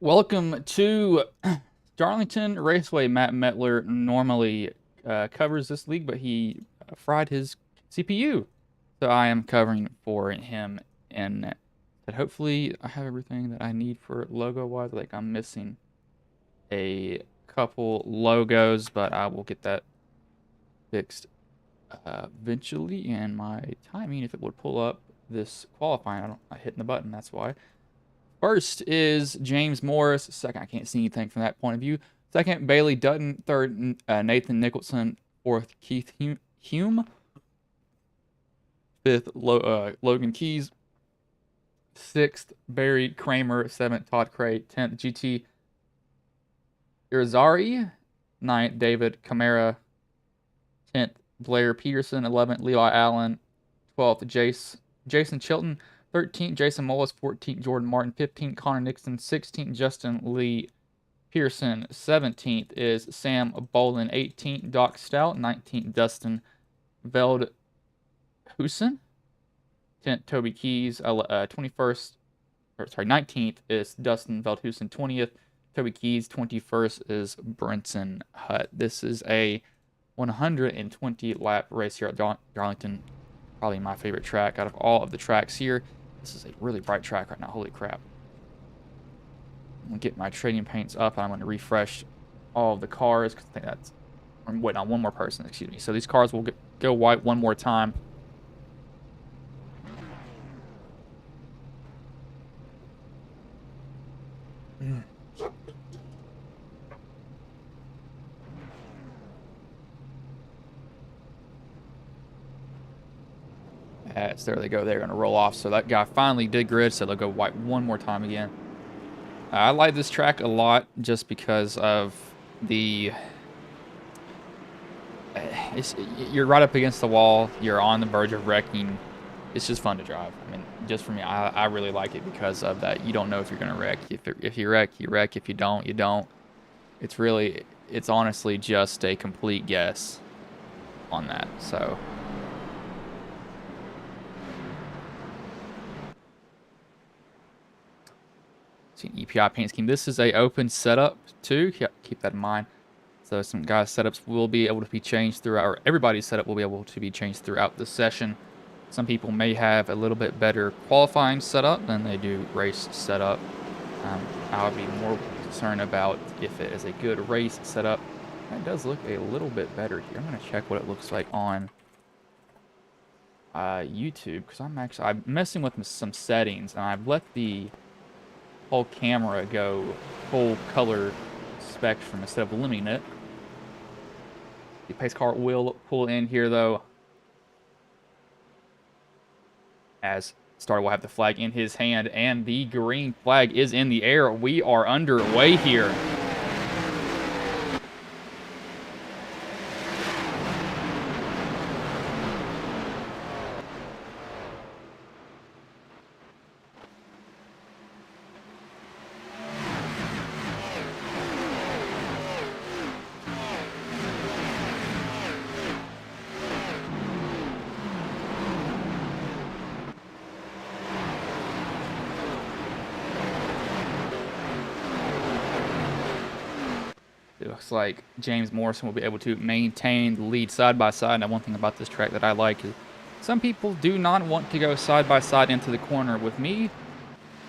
Welcome to Darlington Raceway. Matt Metler normally covers this league, but he fried his CPU. So I am covering for him, and that hopefully I have everything that I need for logo-wise. Like I'm missing a couple logos, but I will get that fixed eventually. And my timing, if it would pull up this qualifying, I'm hitting the button, that's why. First is James Morris. Second, I can't see anything from that point of view. Second, Bailey Dutton. Third, Nathan Nicholson. Fourth, Keith Hume. Fifth, Logan Keys. Sixth, Barry Kramer. Seventh, Todd Cray. 10th, GT Irizarry. 9th, David Camara. 10th, Blair Peterson. 11th, Levi Allen. 12th, Jason Chilton. 13th, Jason Mullis. 14th, Jordan Martin. 15th, Connor Nixon. 16th, Justin Lee Pearson. 17th is Sam Bolin. 18th, Doc Stout. 19th, Dustin Veldhusen. 10th, Toby Keys. 19th is Dustin Veldhusen. 20th, Toby Keys. 21st is Brenton Hutt. This is a 120 lap race here at Darlington. Probably my favorite track out of all of the tracks here. This is a really bright track right now. Holy crap. I'm going to get my trading paints up, and I'm going to refresh all of the cars, because I think that's... I'm waiting on one more person, excuse me. So these cars will go white one more time. So there they go. They're going to roll off. So that guy finally did grid, so they'll go white one more time again. I like this track a lot just because of the... you're right up against the wall. You're on the verge of wrecking. It's just fun to drive. I mean, just for me, I really like it because of that. You don't know if you're going to wreck. If you wreck, you wreck. If you don't, you don't. It's honestly just a complete guess on that. So... EPI paint scheme. This is a open setup too. Keep that in mind. So some guys' setups will be able to be changed throughout, or everybody's setup will be able to be changed throughout the session. Some people may have a little bit better qualifying setup than they do race setup. I'll be more concerned about if it is a good race setup. It does look a little bit better here. I'm going to check what it looks like on YouTube, because I'm messing with some settings, and I've let the whole camera go full color spectrum instead of limiting it. The pace car will pull in here though, as Star will have the flag in his hand, and the green flag is in the air. We are underway here. It looks like James Morrison will be able to maintain the lead side by side. Now, one thing about this track that I like is some people do not want to go side by side into the corner. With me,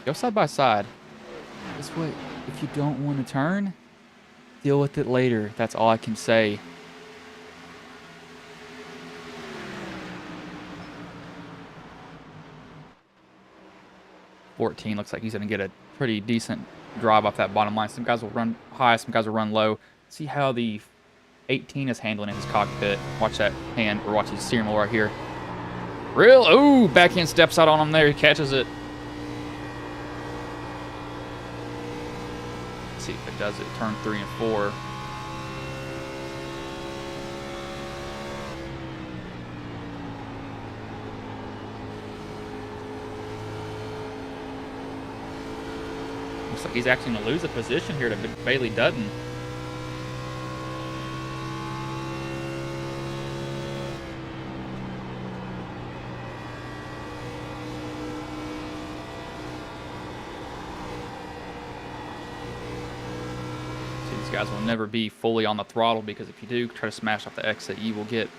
go side by side. This way, if you don't want to turn, deal with it later. That's all I can say. $14 looks like he's going to get a pretty decent drive off that bottom line. Some guys will run high, some guys will run low. See how the 18 is handling in his cockpit. Watch that hand, or watch his steering wheel right here. Ooh, backhand steps out on him there. He catches it. Let's see if it does it. Turn 3 and 4. Looks like he's actually going to lose a position here to Bailey Dutton. These guys will never be fully on the throttle, because if you do try to smash off the exit, you will get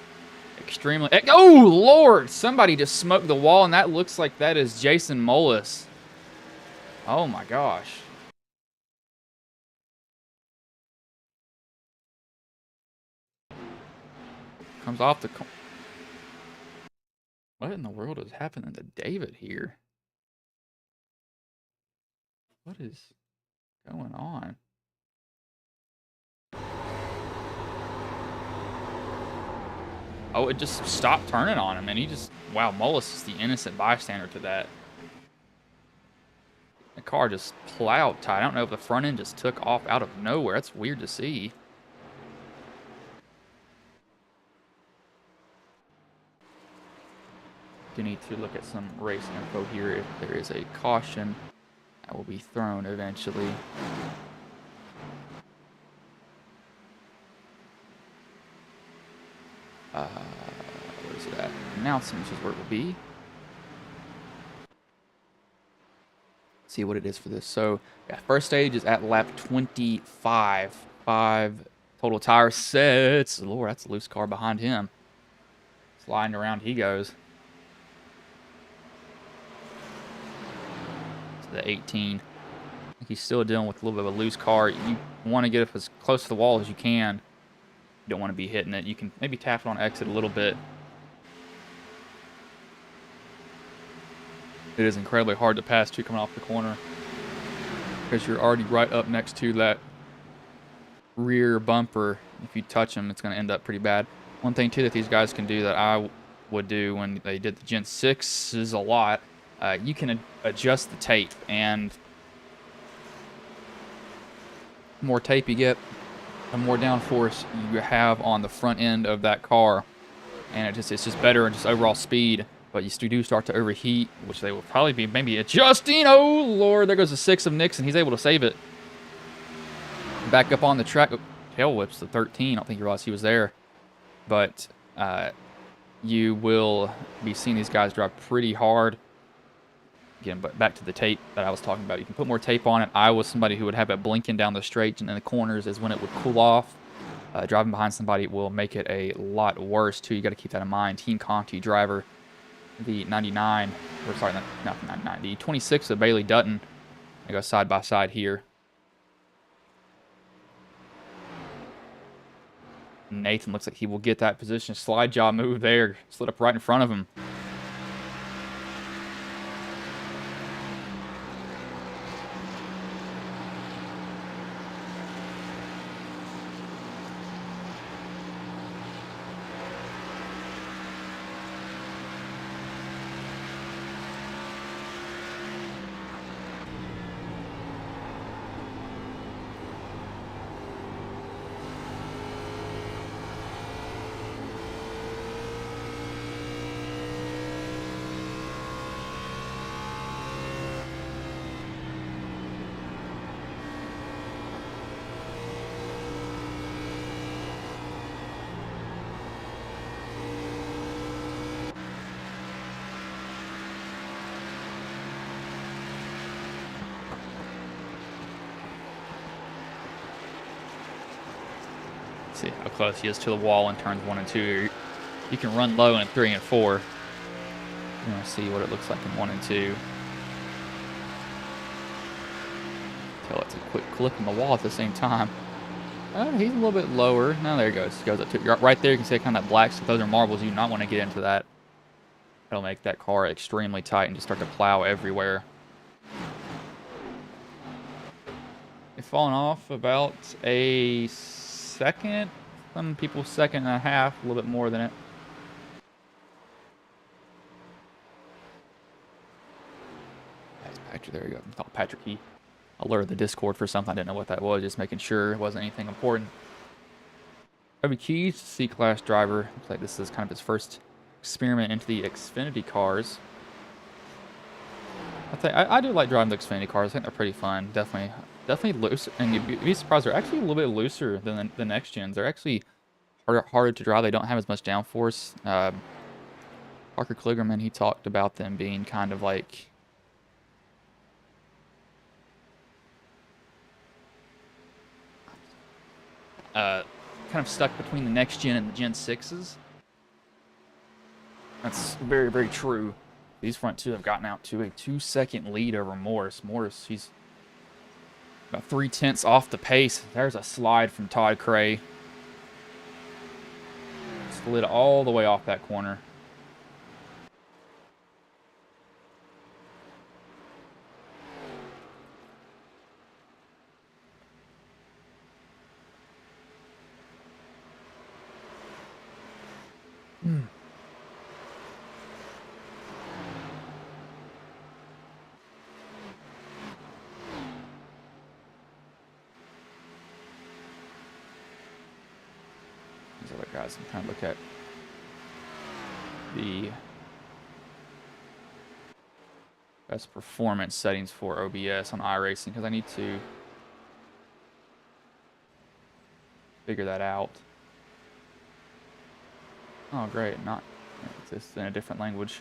extremely... Oh, Lord! Somebody just smoked the wall, and that looks like that is Jason Mullis. Oh, my gosh. Comes off the... What in the world is happening to David here? What is going on? Oh, it just stopped turning on him, and he just... Wow, Mullis is the innocent bystander to that. The car just plowed tight. I don't know if the front end just took off out of nowhere. That's weird to see. Do need to look at some race info here. If there is a caution that will be thrown eventually. Where is it at? Announcements is where it will be. See what it is for this. So, yeah, first stage is at lap 25. 5 total tire sets. Lord, that's a loose car behind him. Sliding around he goes. To the 18. I think he's still dealing with a little bit of a loose car. You want to get up as close to the wall as you can. You don't want to be hitting it. You can maybe tap it on exit a little bit. It is incredibly hard to pass too coming off the corner, because you're already right up next to that rear bumper. If you touch them, it's going to end up pretty bad. One thing too that these guys can do that I would do when they did the Gen 6 is a lot. You can adjust the tape, and the more tape you get, the more downforce you have on the front end of that car, and it's just better and just overall speed. But you do start to overheat, which they will probably be maybe adjusting. Oh, Lord, there goes the 6 of Nixon. He's able to save it. Back up on the track. Oh, tail whips the 13. I don't think you realized he was there. But you will be seeing these guys drive pretty hard. Again, but back to the tape that I was talking about. You can put more tape on it. I was somebody who would have it blinking down the straight, and in the corners is when it would cool off. Driving behind somebody will make it a lot worse, too. You got to keep that in mind. Team Conti driver. The 99, or sorry, not the 99, the 26 of Bailey Dutton. They go side by side here. Nathan looks like he will get that position. Slide job move there. Slid up right in front of him. See how close he is to the wall in turns 1 and 2. You can run low in 3 and 4. You want to see what it looks like in 1 and 2. Tell it's a quick clip in the wall at the same time. He's a little bit lower. No, there he goes. He goes up to right there. You can see kind of that black stuff. Those are marbles. You do not want to get into that. It'll make that car extremely tight and just start to plow everywhere. It's fallen off about a second. Some people second and a half, a little bit more than it. That's Patrick. There you go. Oh, Patrick, he alerted the Discord for something. I didn't know what that was. Just making sure it wasn't anything important. Toby Keys, C-Class driver. Looks like this is kind of his first experiment into the Xfinity cars. I do like driving the Xfinity cars. I think they're pretty fun. Definitely loose, and you'd be surprised. They're actually a little bit looser than the next gens. They're actually harder to drive. They don't have as much downforce. Parker Kligerman, he talked about them being kind of like kind of stuck between the next gen and the Gen 6s. That's very, very true. These front two have gotten out to a 2-second lead over Morris. Morris, he's about 3/10 off the pace. There's a slide from Todd Cray. Slid all the way off that corner. These other guys, I'm trying to look at the best performance settings for OBS on iRacing because I need to figure that out. Oh, great. Not it's in a different language.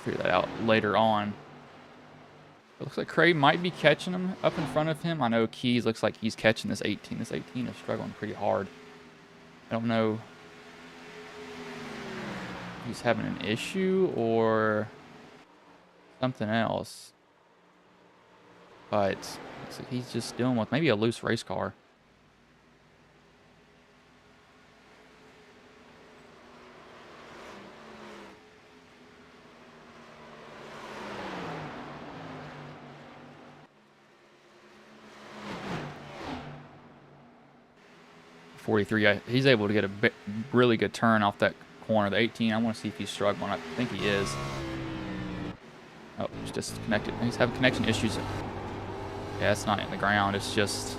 Figure that out later on. It looks like Cray might be catching him up in front of him. I know Keys looks like he's catching this 18. This 18 is struggling pretty hard. I don't know if he's having an issue or something else. But looks like he's just dealing with maybe a loose race car. He's able to get a really good turn off that corner. The 18, I want to see if he's struggling. I think he is. Oh, it's disconnected. He's having connection issues. Yeah, it's not in the ground. It's just...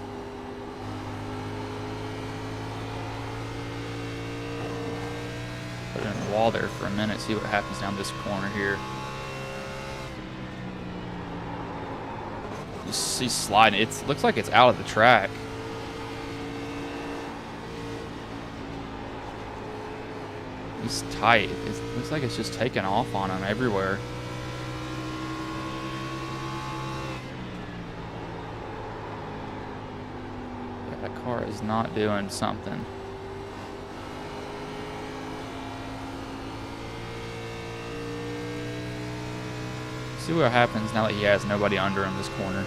put it in the wall there for a minute. See what happens down this corner here. You see sliding. It looks like it's out of the track. He's tight. It looks like it's just taking off on him everywhere. Yeah, that car is not doing something. See what happens now that he has nobody under him this corner.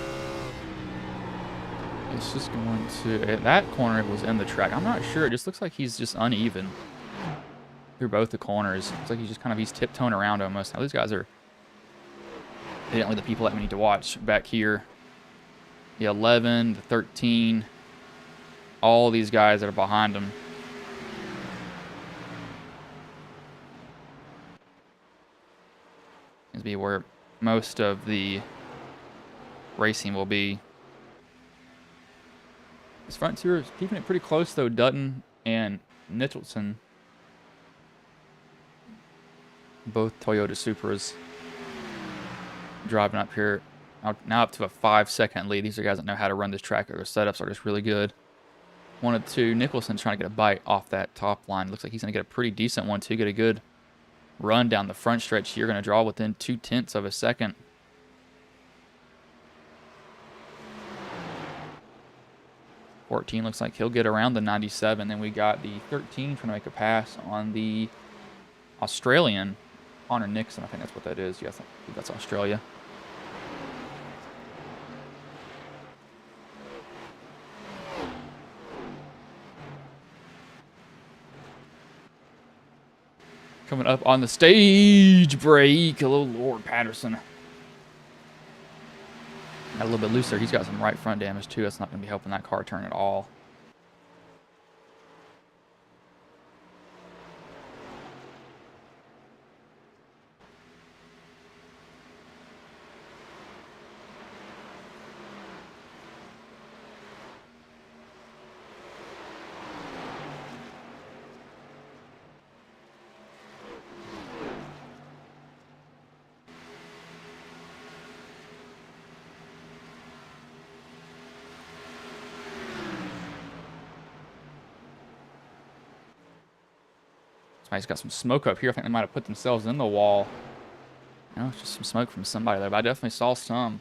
It's just going to... that corner was in the track. I'm not sure. It just looks like he's just uneven through both the corners. It's like he's tiptoeing around almost. Now these guys are evidently the people that we need to watch back here. The 11, the 13, all these guys that are behind him. Seems to be where most of the racing will be. This front two is keeping it pretty close though. Dutton and Nicholson, both Toyota Supras, driving up here now up to a 5-second lead. These are guys that know how to run this track. Their setups are just really good. 1 of 2. Nicholson's trying to get a bite off that top line. Looks like he's going to get a pretty decent one too. Get a good run down the front stretch. You're going to draw within 0.2 of a second. .14 looks like he'll get around the 97. Then we got the 13 trying to make a pass on the Australian Connor Nixon. I think that's what that is. Yes, I think that's Australia. Coming up on the stage break, hello, Lord Patterson. Got a little bit looser. He's got some right front damage too. That's not going to be helping that car turn at all. Somebody's got some smoke up here. I think they might have put themselves in the wall. No, it's just some smoke from somebody there, but I definitely saw some.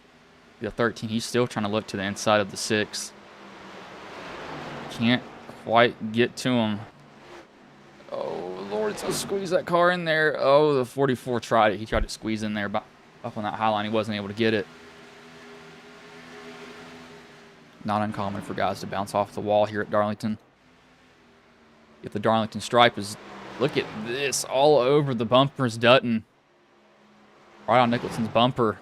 The 13, he's still trying to look to the inside of the 6. Can't quite get to him. Oh, Lord, it's going to squeeze that car in there. Oh, the 44 tried it. He tried to squeeze in there, but up on that high line, he wasn't able to get it. Not uncommon for guys to bounce off the wall here at Darlington. If the Darlington stripe is, look at this, all over the bumpers, Dutton. Right on Nicholson's bumper.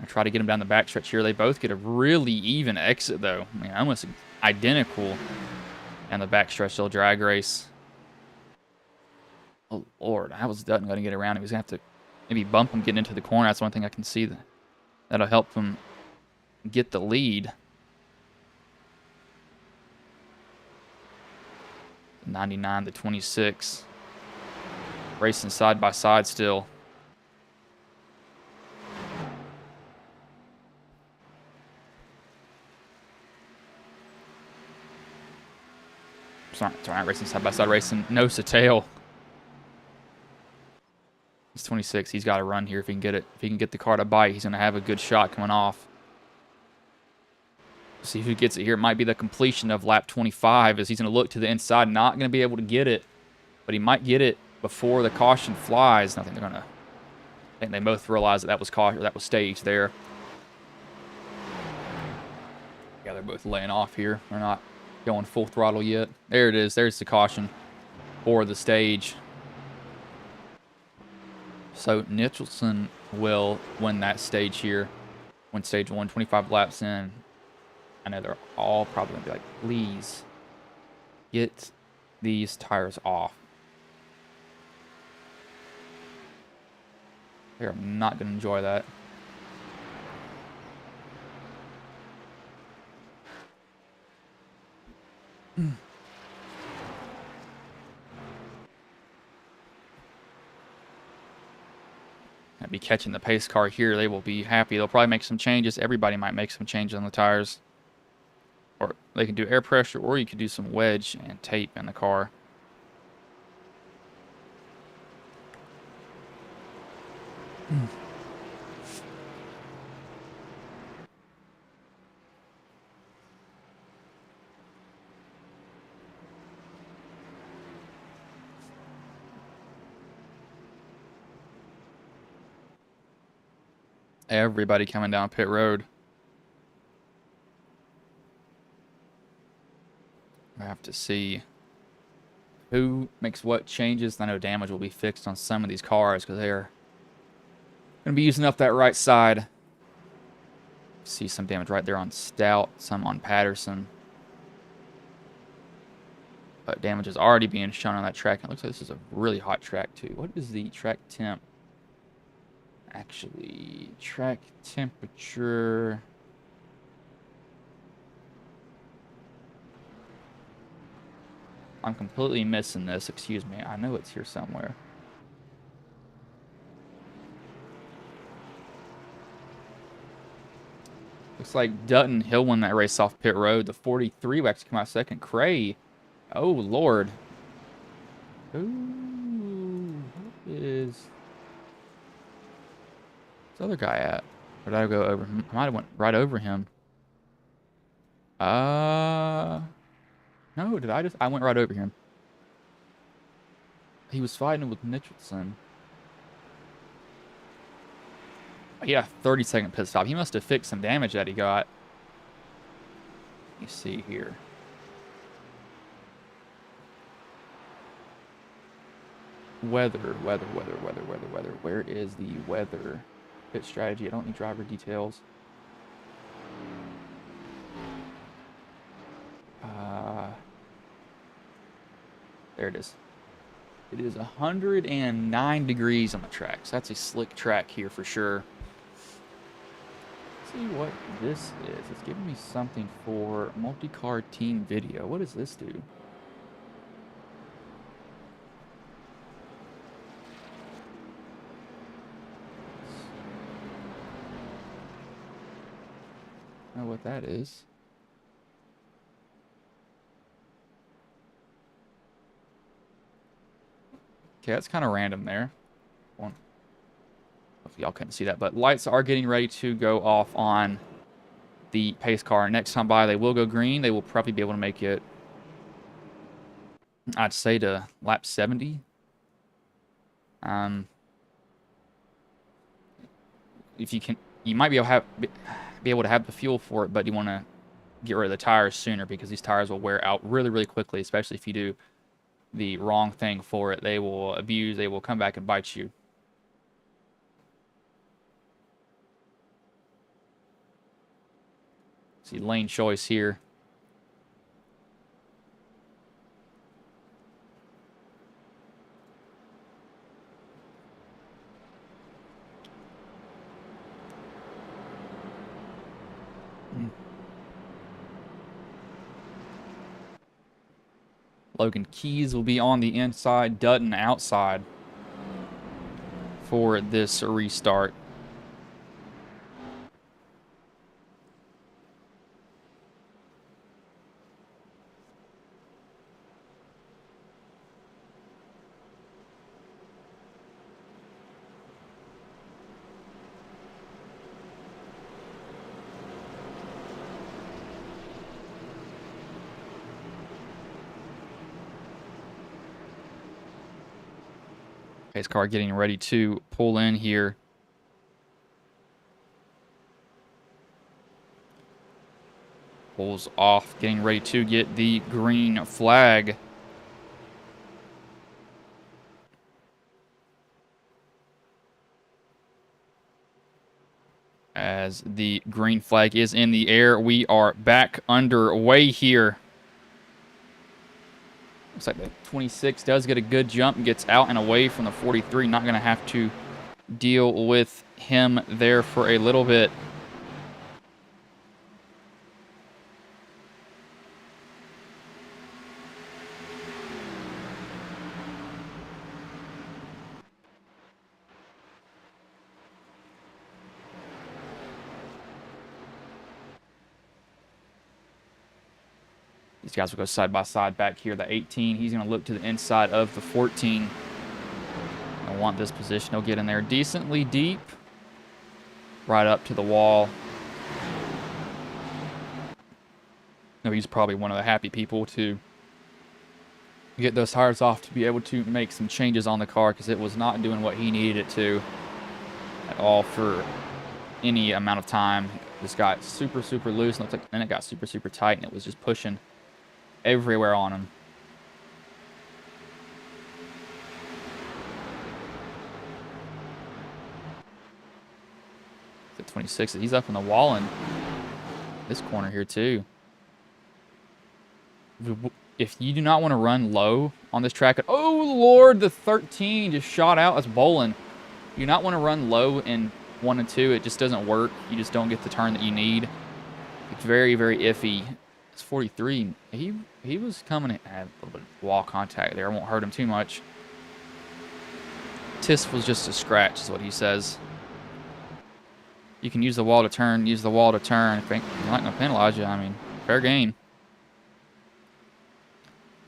I try to get him down the backstretch here. They both get a really even exit, though. I mean, almost identical. And the backstretch, they'll drag race. Oh, Lord, how was Dutton going to get around him? He's going to have to maybe bump him getting into the corner. That's one thing I can see that'll help him get the lead. 99 to 26. Racing side by side still. Sorry, racing side by side, racing nose to tail. He's 26. He's got to run here if he can get it. If he can get the car to bite, he's going to have a good shot coming off. See who gets it here. It might be the completion of lap 25 as he's going to look to the inside. Not going to be able to get it, but he might get it before the caution flies. I think they're going to. I think they both realize that was caution. That was staged there. Yeah, they're both laying off here. They're not going full throttle yet. There it is. There's the caution for the stage. So Nicholson will win that stage here. Win stage 1, 25 laps in. I know they're all probably going to be like, please get these tires off. They're not going to enjoy that. I'd be catching the pace car here. They will be happy. They'll probably make some changes. Everybody might make some changes on the tires. Or they can do air pressure, or you could do some wedge and tape in the car. Everybody coming down pit road. I have to see who makes what changes. I know damage will be fixed on some of these cars because they're going to be using up that right side. See some damage right there on Stout, some on Patterson. But damage is already being shown on that track. It looks like this is a really hot track too. What is the track temp? Actually, track temperature. I'm completely missing this. Excuse me. I know it's here somewhere. Looks like Dutton, he'll win that race off pit road. The 43 will actually come out second. Cray. Oh, Lord. Ooh. What is this other guy at? Or did I go over him? I might have went right over him. No, did I just? I went right over him. He was fighting with Nicholson. Yeah, 30-second pit stop. He must have fixed some damage that he got. Let me see here. Weather. Where is the weather? Pit strategy. I don't need driver details. There it is. It is 109 degrees on the track. So that's a slick track here for sure. Let's see what this is. It's giving me something for multi-car team video. What does this do? I don't know what that is. Okay, that's kind of random there. Y'all couldn't see that, but lights are getting ready to go off on the pace car. Next time by, they will go green. They will probably be able to make it, I'd say, to lap 70. If you can, you might be able to have the fuel for it, but you want to get rid of the tires sooner because these tires will wear out really, really quickly, especially if you do the wrong thing for it. They will abuse, they will come back and bite you. See lane choice here. Logan Keys will be on the inside, Dutton outside for this restart. Pace car getting ready to pull in here. Pulls off, getting ready to get the green flag. As the green flag is in the air, we are back underway here. Looks like the 26 does get a good jump and gets out and away from the 43. Not going to have to deal with him there for a little bit. These guys will go side by side back here. The 18, he's going to look to the inside of the 14. I want this position. He'll get in there decently deep. Right up to the wall. No, he's probably one of the happy people to get those tires off to be able to make some changes on the car because it was not doing what he needed it to at all for any amount of time. This got super, super loose. And then it got super, super tight, and it was just pushing everywhere on him. The 26, he's up in the wall in this corner here too. If you do not want to run low on this track, oh Lord, the 13 just shot out as bowling. You do not want to run low in 1 and 2. It just doesn't work. You just don't get the turn that you need. It's very, very iffy. It's 43. He was coming in, had a little bit of wall contact there. I won't hurt him too much. Tisk was just a scratch, is what he says. You can use the wall to turn. Use the wall to turn. If you're not going to penalize you, I mean, fair game.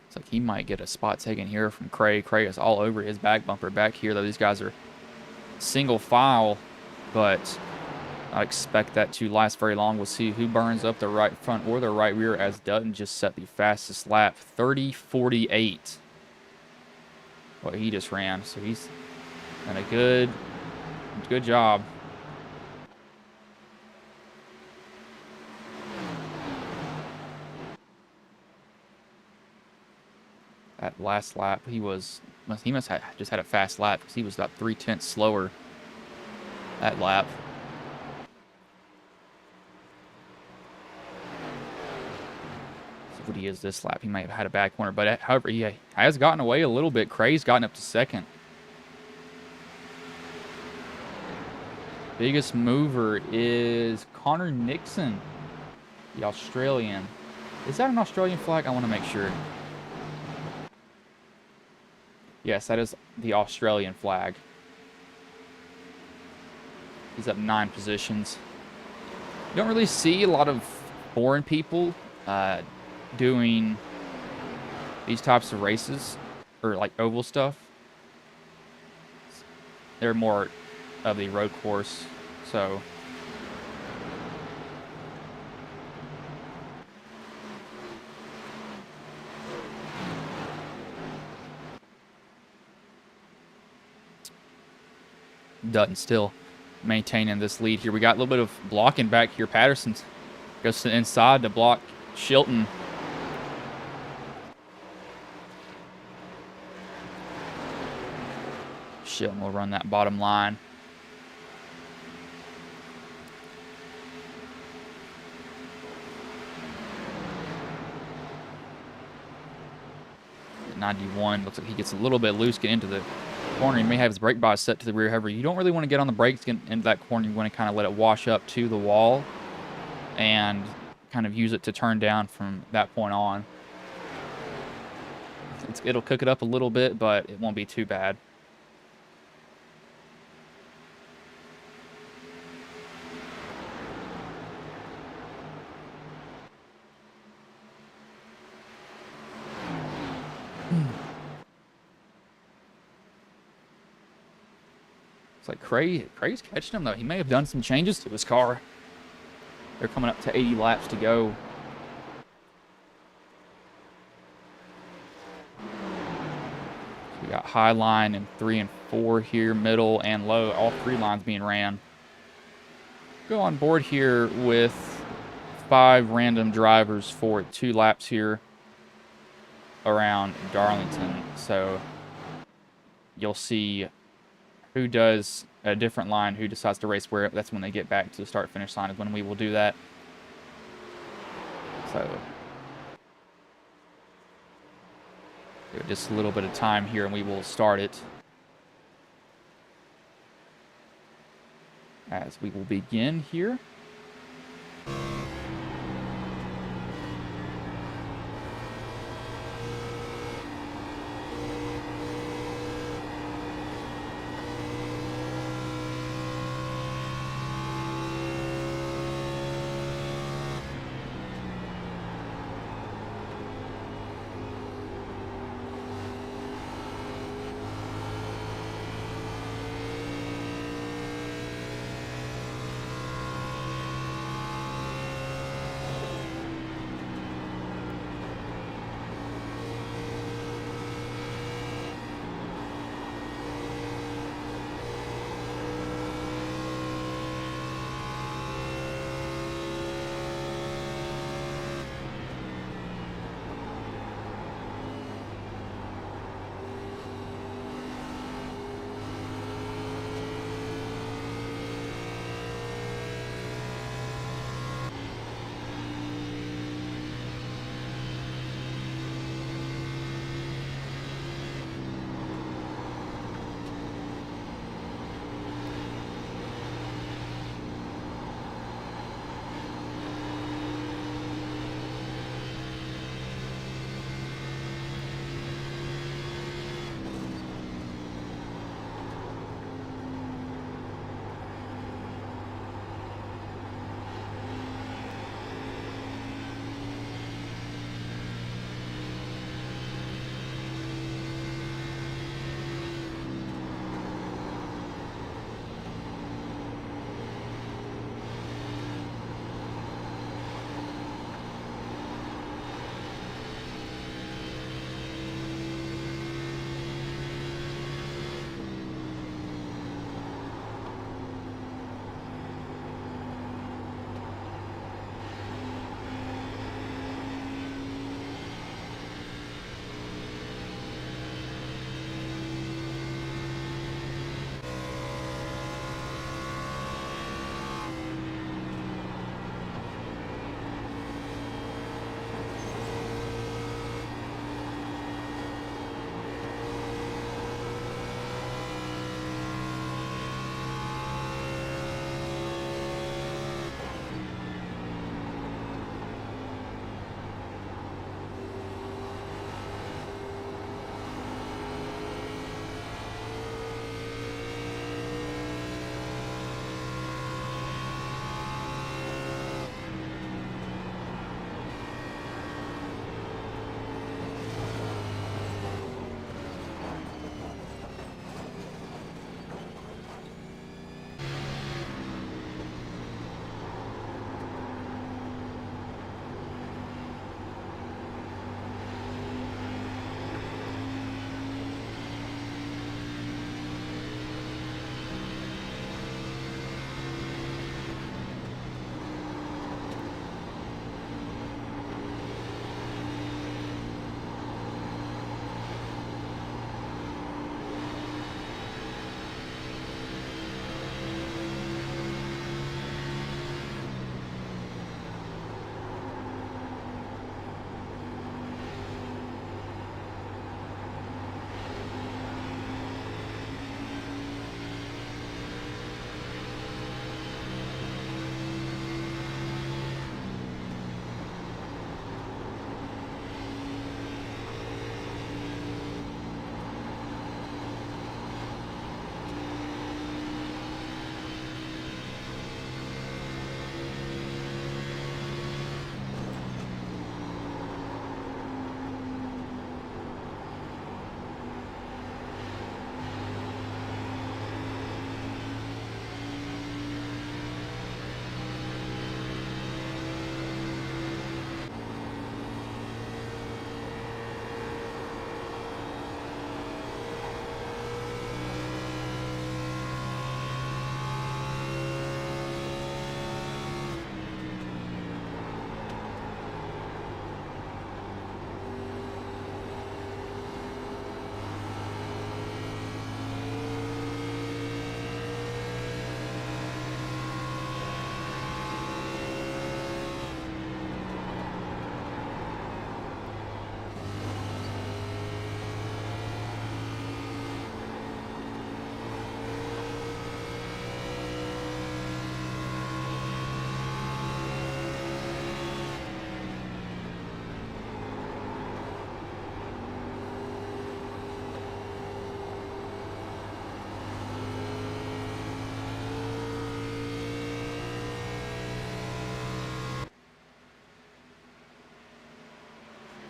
It's like he might get a spot taken here from Craig. Craig is all over his back bumper back here, though. These guys are single file, but I expect that to last very long. We'll see who burns up the right front or the right rear as Dutton just set the fastest lap, 30:48. What he just ran. So he's done a good job. That last lap, he must have just had a fast lap because he was about 0.3 slower that lap. What he is this lap. He might have had a back corner, but however, he has gotten away a little bit. Cray's gotten up to second. Biggest mover is Connor Nixon, the Australian. Is that an Australian flag? I want to make sure. Yes, that is the Australian flag. He's up 9 positions. You don't really see a lot of foreign people doing these types of races or like oval stuff. They're more of the road course, so Dutton still maintaining this lead here. We got a little bit of blocking back here. Patterson goes to the inside to block Shilton. Shilton will run that bottom line. At 91, looks like he gets a little bit loose, get into the corner. He may have his brake bias set to the rear. However, you don't really want to get on the brakes, get into that corner. You want to kind of let it wash up to the wall and kind of use it to turn down from that point on. It'll cook it up a little bit, but it won't be too bad. It's like Cray's catching him, though. He may have done some changes to his car. They're coming up to 80 laps to go. We got high line and 3 and 4 here, middle and low, all 3 lines being ran. Go on board here with 5 random drivers for 2 laps here around Darlington. So you'll see who does a different line, who decides to race where. That's when they get back to the start-finish line is when we will do that. So give it just a little bit of time here and we will start it. As we will begin here.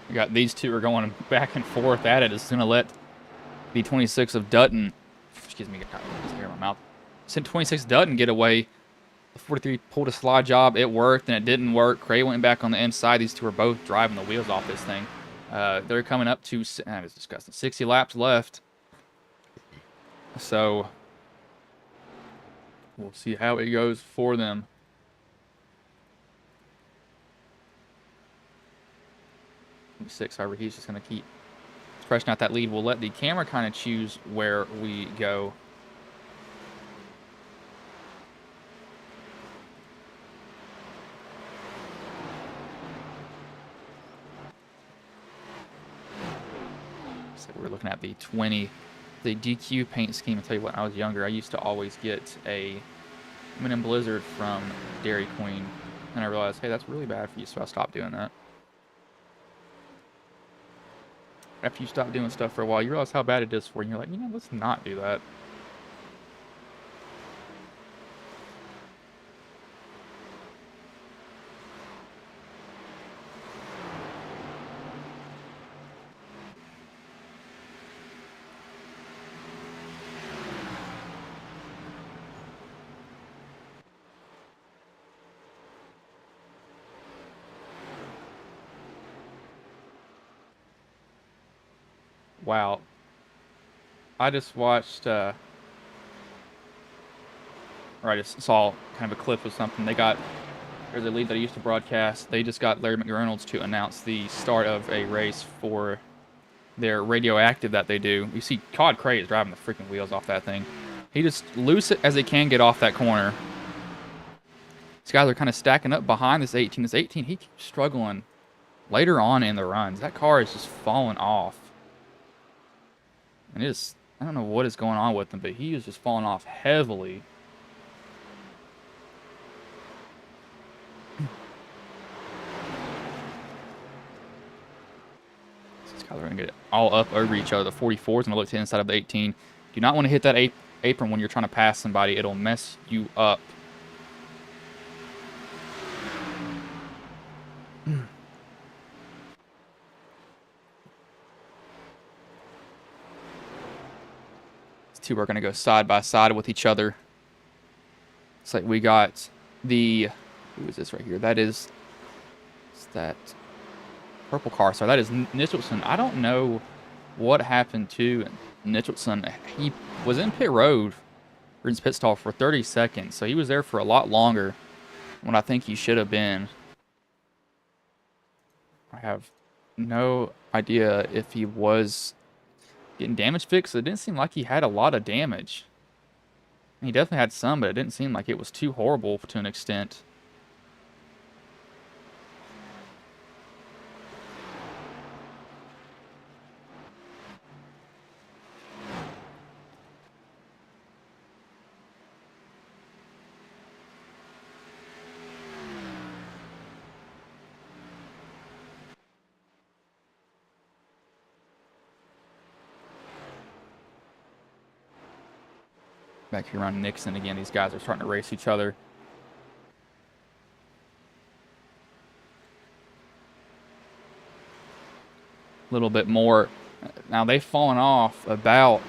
We got these two are going back and forth at it. It's going to let the 26 of Dutton, excuse me, got hair in my mouth. Sent 26 Dutton get away. The 43 pulled a slide job. It worked, and it didn't work. Cray went back on the inside. These two are both driving the wheels off this thing. They're coming up to, that was disgusting, 60 laps left. So we'll see how it goes for them. Six, however, he's just going to keep pressing out that lead. We'll let the camera kind of choose where we go. So we're looking at the 20, the DQ paint scheme. I'll tell you what, when I was younger, I used to always get a Min Blizzard from Dairy Queen, and I realized, hey, that's really bad for you, so I stopped doing that. After you stop doing stuff for a while, you realize how bad it is for you, and you're like, you know, let's not do that. Wow. I just watched, or I just saw kind of a clip of something. There's a lead that I used to broadcast. They just got Larry McReynolds to announce the start of a race for their radioactive that they do. You see Todd Cray is driving the freaking wheels off that thing. He just loose it as they can get off that corner. These guys are kind of stacking up behind this 18. This 18, he keeps struggling later on in the runs. That car is just falling off. And I don't know what is going on with him, but he is just falling off heavily. These guys are going to get it all up over each other. The 44 is going to look to the inside of the 18. Do not want to hit that apron when you're trying to pass somebody. It'll mess you up. Two are going to go side by side with each other. It's like we got who is this right here? It's that purple car. So that is Nicholson. I don't know what happened to Nicholson. He was in pit road, or in his pit stall for 30 seconds. So he was there for a lot longer than what I think he should have been. I have no idea if he was getting damage fixed. It didn't seem like he had a lot of damage. He definitely had some, but it didn't seem like it was too horrible to an extent. Back here around Nixon again, these guys are starting to race each other. A little bit more. Now they've fallen off about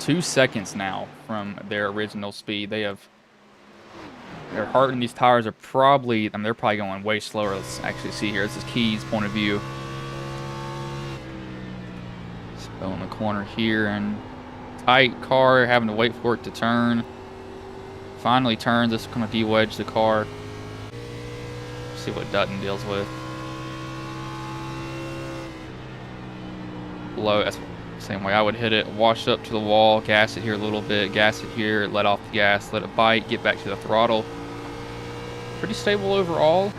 2 seconds now from their original speed. Their heart in these tires are probably, they're probably going way slower. Let's actually see here. This is Key's point of view. So in the corner here, and tight car, having to wait for it to turn. Finally turns. This is going to de-wedge the car. See what Dutton deals with. Low. That's the same way I would hit it. Wash up to the wall. Gas it here a little bit. Gas it here. Let off the gas. Let it bite. Get back to the throttle. Pretty stable overall.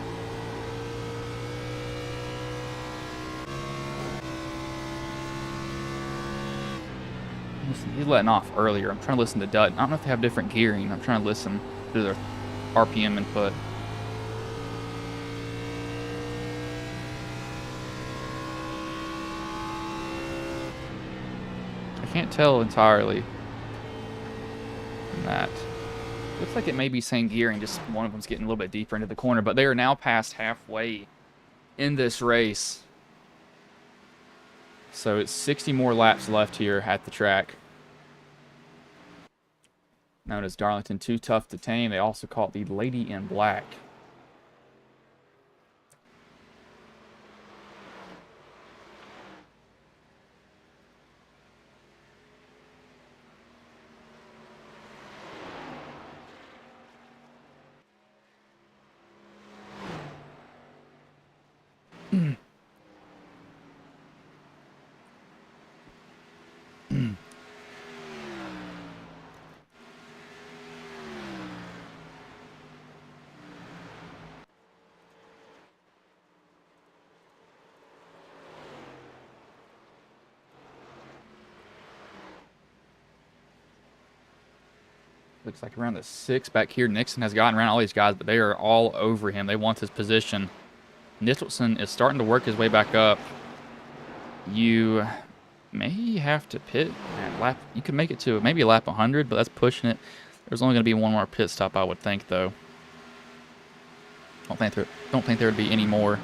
Listen, he's letting off earlier. I'm trying to listen to Dutton. I don't know if they have different gearing. I'm trying to listen to their RPM input. I can't tell entirely from that. Looks like it may be same gearing, just one of them's getting a little bit deeper into the corner, but they are now past halfway in this race. So it's 60 more laps left here at the track. Known as Darlington, Too Tough to Tame. They also call it the Lady in Black. Looks like around the 6 back here. Nixon has gotten around all these guys, but they are all over him. They want his position. Nicholson is starting to work his way back up. You may have to pit at lap. You could make it to maybe a lap 100, but that's pushing it. There's only going to be one more pit stop, I would think, though. Don't think there would be any more.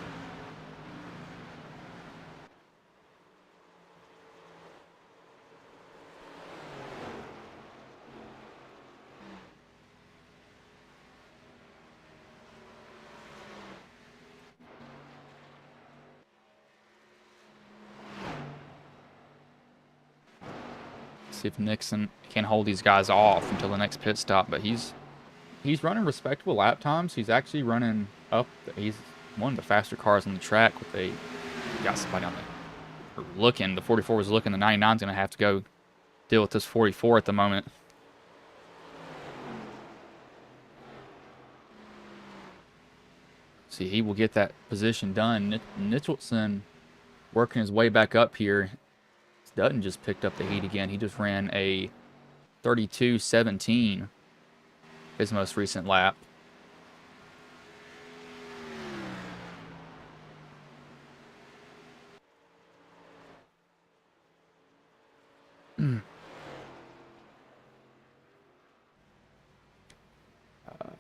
See if Nixon can hold these guys off until the next pit stop, but he's running respectable lap times. He's actually running up. He's one of the faster cars on the track. With got somebody on the 44 was looking. The 99's going to have to go deal with this 44 at the moment. See, he will get that position done. Nicholson working his way back up here. Dutton just picked up the heat again. He just ran a 32.17 his most recent lap.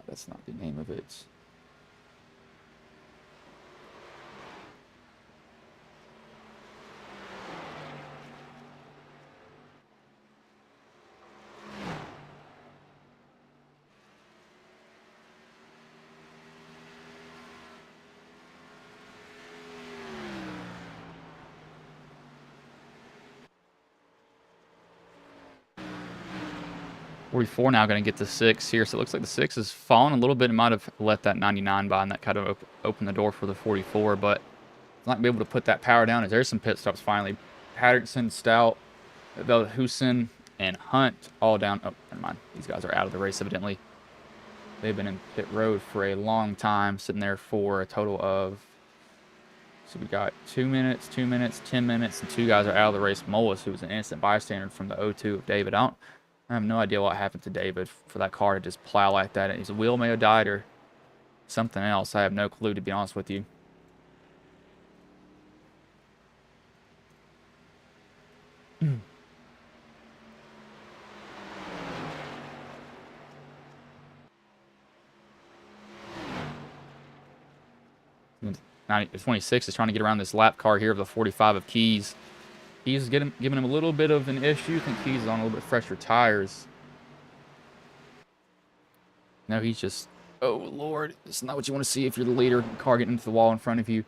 That's not the name of it. 44 now going to get the 6 here, so it looks like the 6 is falling a little bit. It might have let that 99 by, and that kind of opened the door for the 44, but it's not going to be able to put that power down as there's some pit stops finally. Patterson, Stout, Hussein, and Hunt all down. Oh, never mind. These guys are out of the race, evidently. They've been in pit road for a long time, sitting there for a total of... So we got 2 minutes, 2 minutes, 10 minutes, and 2 guys are out of the race. Mullis, who was an innocent bystander from the 0-2 of David. I have no idea what happened to David for that car to just plow like that. His wheel may have died or something else. I have no clue, to be honest with you. Now, 26 is trying to get around this lap car here of the 45 of Keys. Keys is giving him a little bit of an issue. I think Keys is on a little bit fresher tires. No, he's just... Oh, Lord. It's not what you want to see if you're the leader. Car getting into the wall in front of you.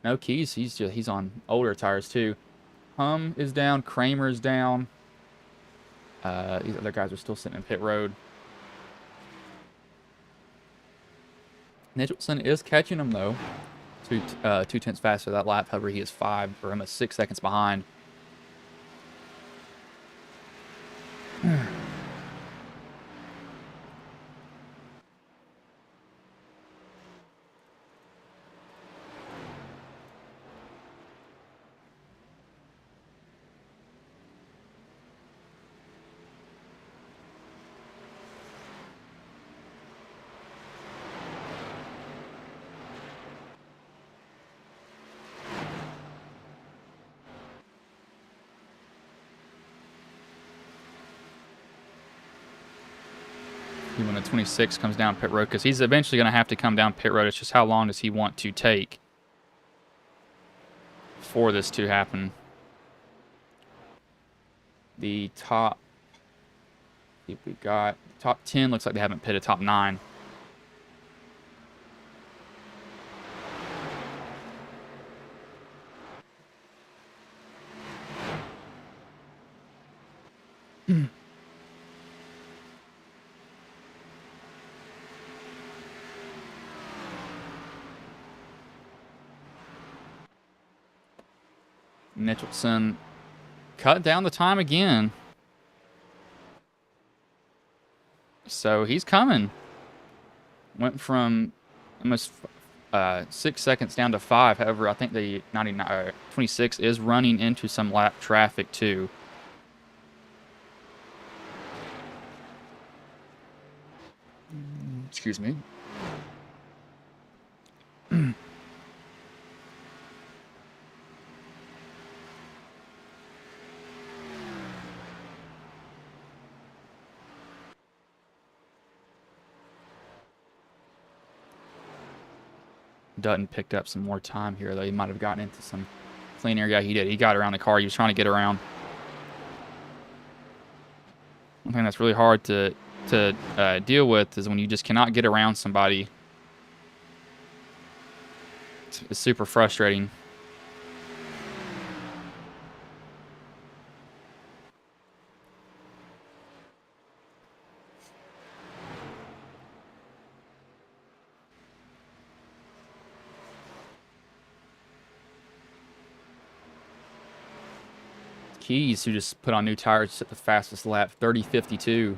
No, Keys, he's on older tires, too. Hum is down. Kramer is down. These other guys are still sitting in pit road. Nicholson is catching him, though. 2/10 faster that lap. However, he is 5 or almost 6 seconds behind. When the 26 comes down pit road, because he's eventually going to have to come down pit road. It's just how long does he want to take? for this to happen. The top, if we got top 10, looks like they haven't pitted top 9. Nicholson cut down the time again. So he's coming. Went from almost 6 seconds down to 5. However, I think the 26 is running into some lap traffic too. Excuse me. Dutton picked up some more time here, though. He might have gotten into some clean air. Yeah, he did. He got around the car. He was trying to get around. One thing that's really hard to deal with is when you just cannot get around somebody. It's super frustrating. Keys, who just put on new tires at the fastest lap, 30.52.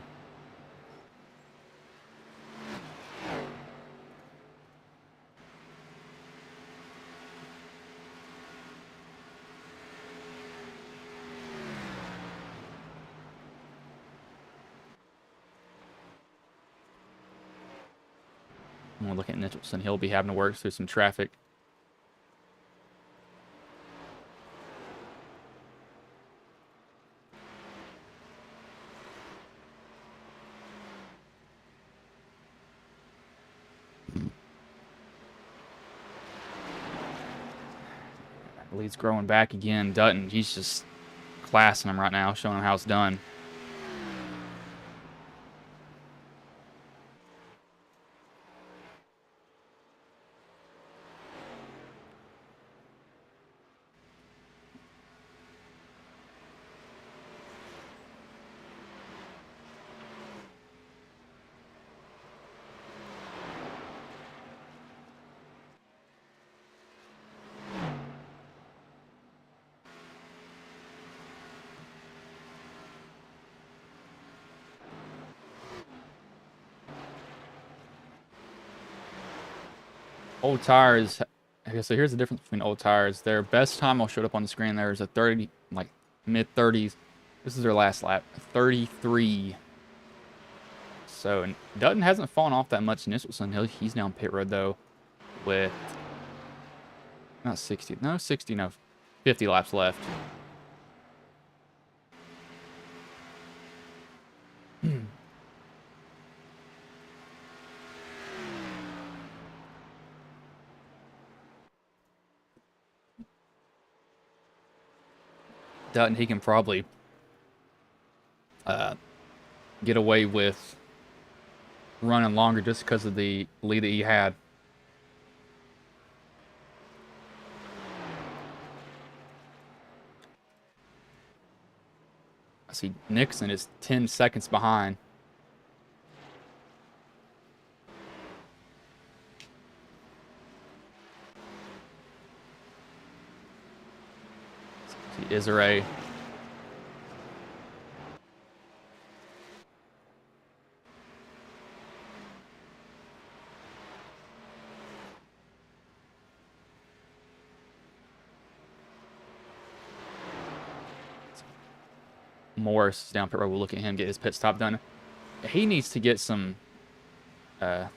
I'm gonna look at Nicholson. He'll be having to work through some traffic. Lead's growing back again. Dutton, he's just classing him right now, showing him how it's done. Old tires. Okay, so here's the difference between old tires. Their best time will show up on the screen there is a 30, like mid 30s. This is their last lap, 33. So Dutton hasn't fallen off that much. Nicholson, he's now on pit road though, with not 60, no 60, no 50 laps left. Dutton, he can probably get away with running longer just because of the lead that he had. I see Nixon is 10 seconds behind. See Isare. Morris is down pit road. We'll look at him get his pit stop done. He needs to get some. I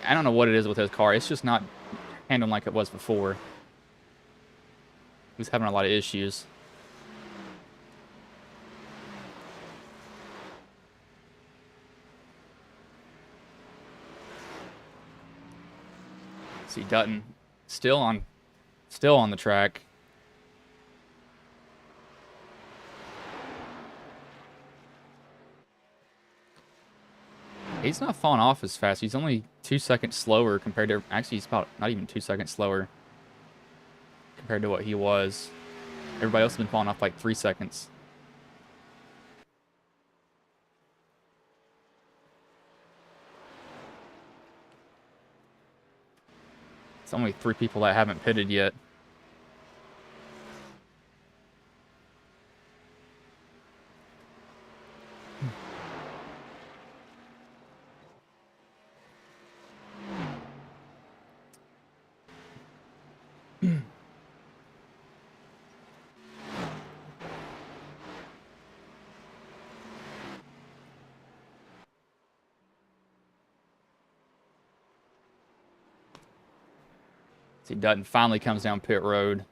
don't know what it is with his car. It's just not handling like it was before. He was having a lot of issues. See Dutton still on Still on the track. He's not falling off as fast. He's only 2 seconds slower compared to... Actually, he's about not even 2 seconds slower compared to what he was. Everybody else has been falling off like 3 seconds. It's only 3 people that haven't pitted yet. See, Dutton finally comes down pit road,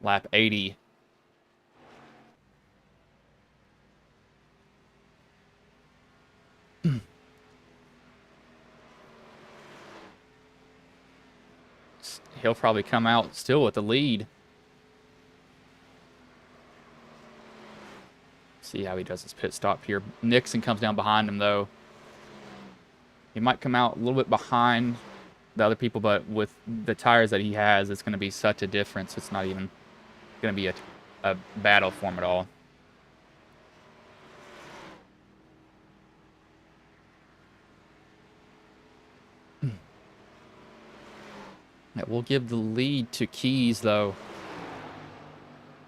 lap 80. He'll probably come out still with the lead. See how he does his pit stop here. Nixon comes down behind him, though. He might come out a little bit behind the other people, but with the tires that he has, it's going to be such a difference. It's not even going to be a battle for him at all. That will give the lead to Keys, though.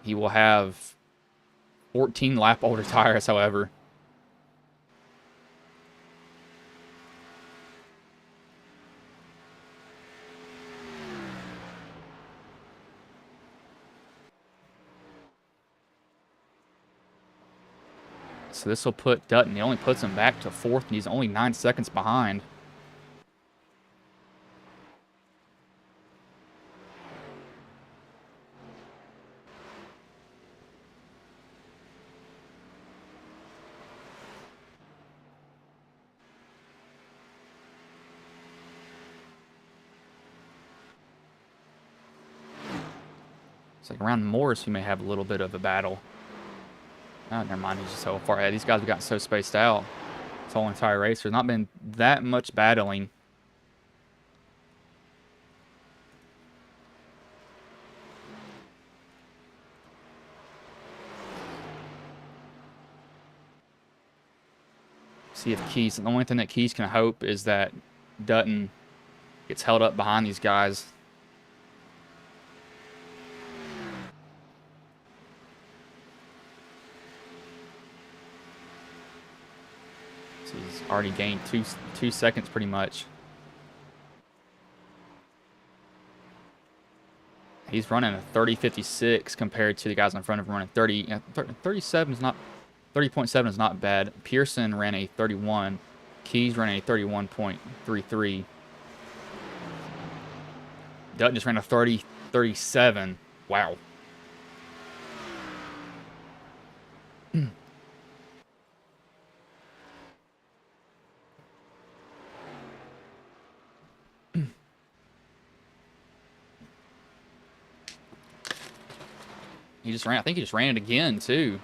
He will have 14 lap older tires, however. So this will put Dutton, he only puts him back to 4th, and he's only 9 seconds behind. It's like around Morris, we may have a little bit of a battle. Oh, never mind, he's just so far ahead. These guys have gotten so spaced out this whole entire race. There's not been that much battling. See if Keys, the only thing that Keys can hope is that Dutton gets held up behind these guys. He's already gained two seconds pretty much. He's running a 30.56 compared to the guys in front of him running 30. 37 is not 30.7 is not bad. Pearson ran a 31. Keys ran a 31.33. Dutton just ran a 30.37. Wow. He just ran, I think he just ran it again, too.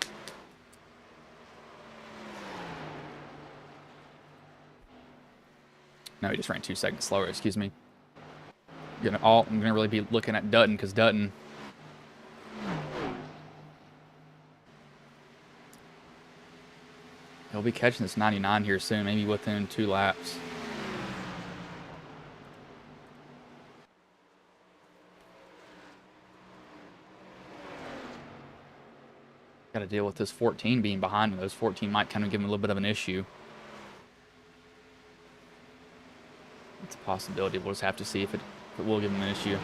No, he just ran 2 seconds slower, excuse me. I'm gonna really be looking at Dutton, because Dutton... He'll be catching this 99 here soon, maybe within 2 laps. Got to deal with this 14 being behind him. Those 14 might kind of give him a little bit of an issue. It's a possibility. We'll just have to see if it will give him an issue.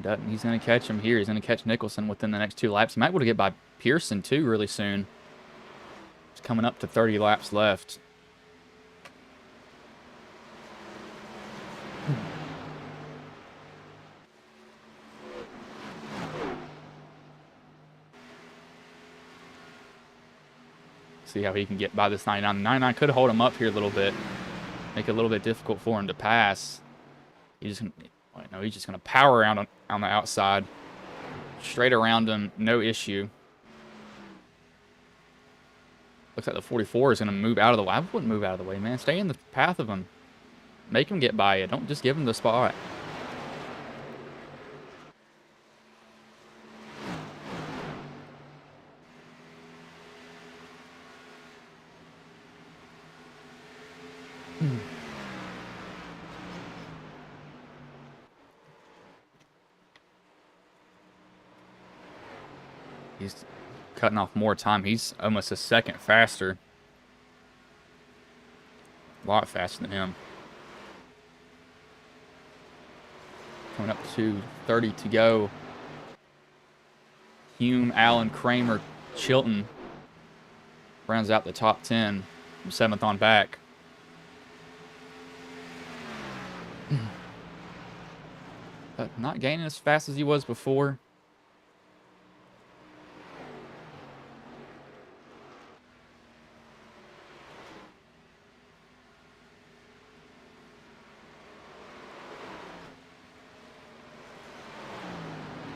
Dutton, he's going to catch him here. He's going to catch Nicholson within the next 2 laps. He might be able to get by Pearson, too, really soon. It's coming up to 30 laps left. See how he can get by this 99. The 99 could hold him up here a little bit, make it a little bit difficult for him to pass. He's just gonna power around on the outside, straight around him, no issue. Looks like the 44 is gonna move out of the way. I wouldn't move out of the way, man. Stay in the path of him. Make him get by you. Don't just give him the spot. He's cutting off more time. He's almost a second faster. A lot faster than him. Coming up to 30 to go. Hume, Allen, Kramer, Chilton rounds out the top 10 from 7th on back. But not gaining as fast as he was before.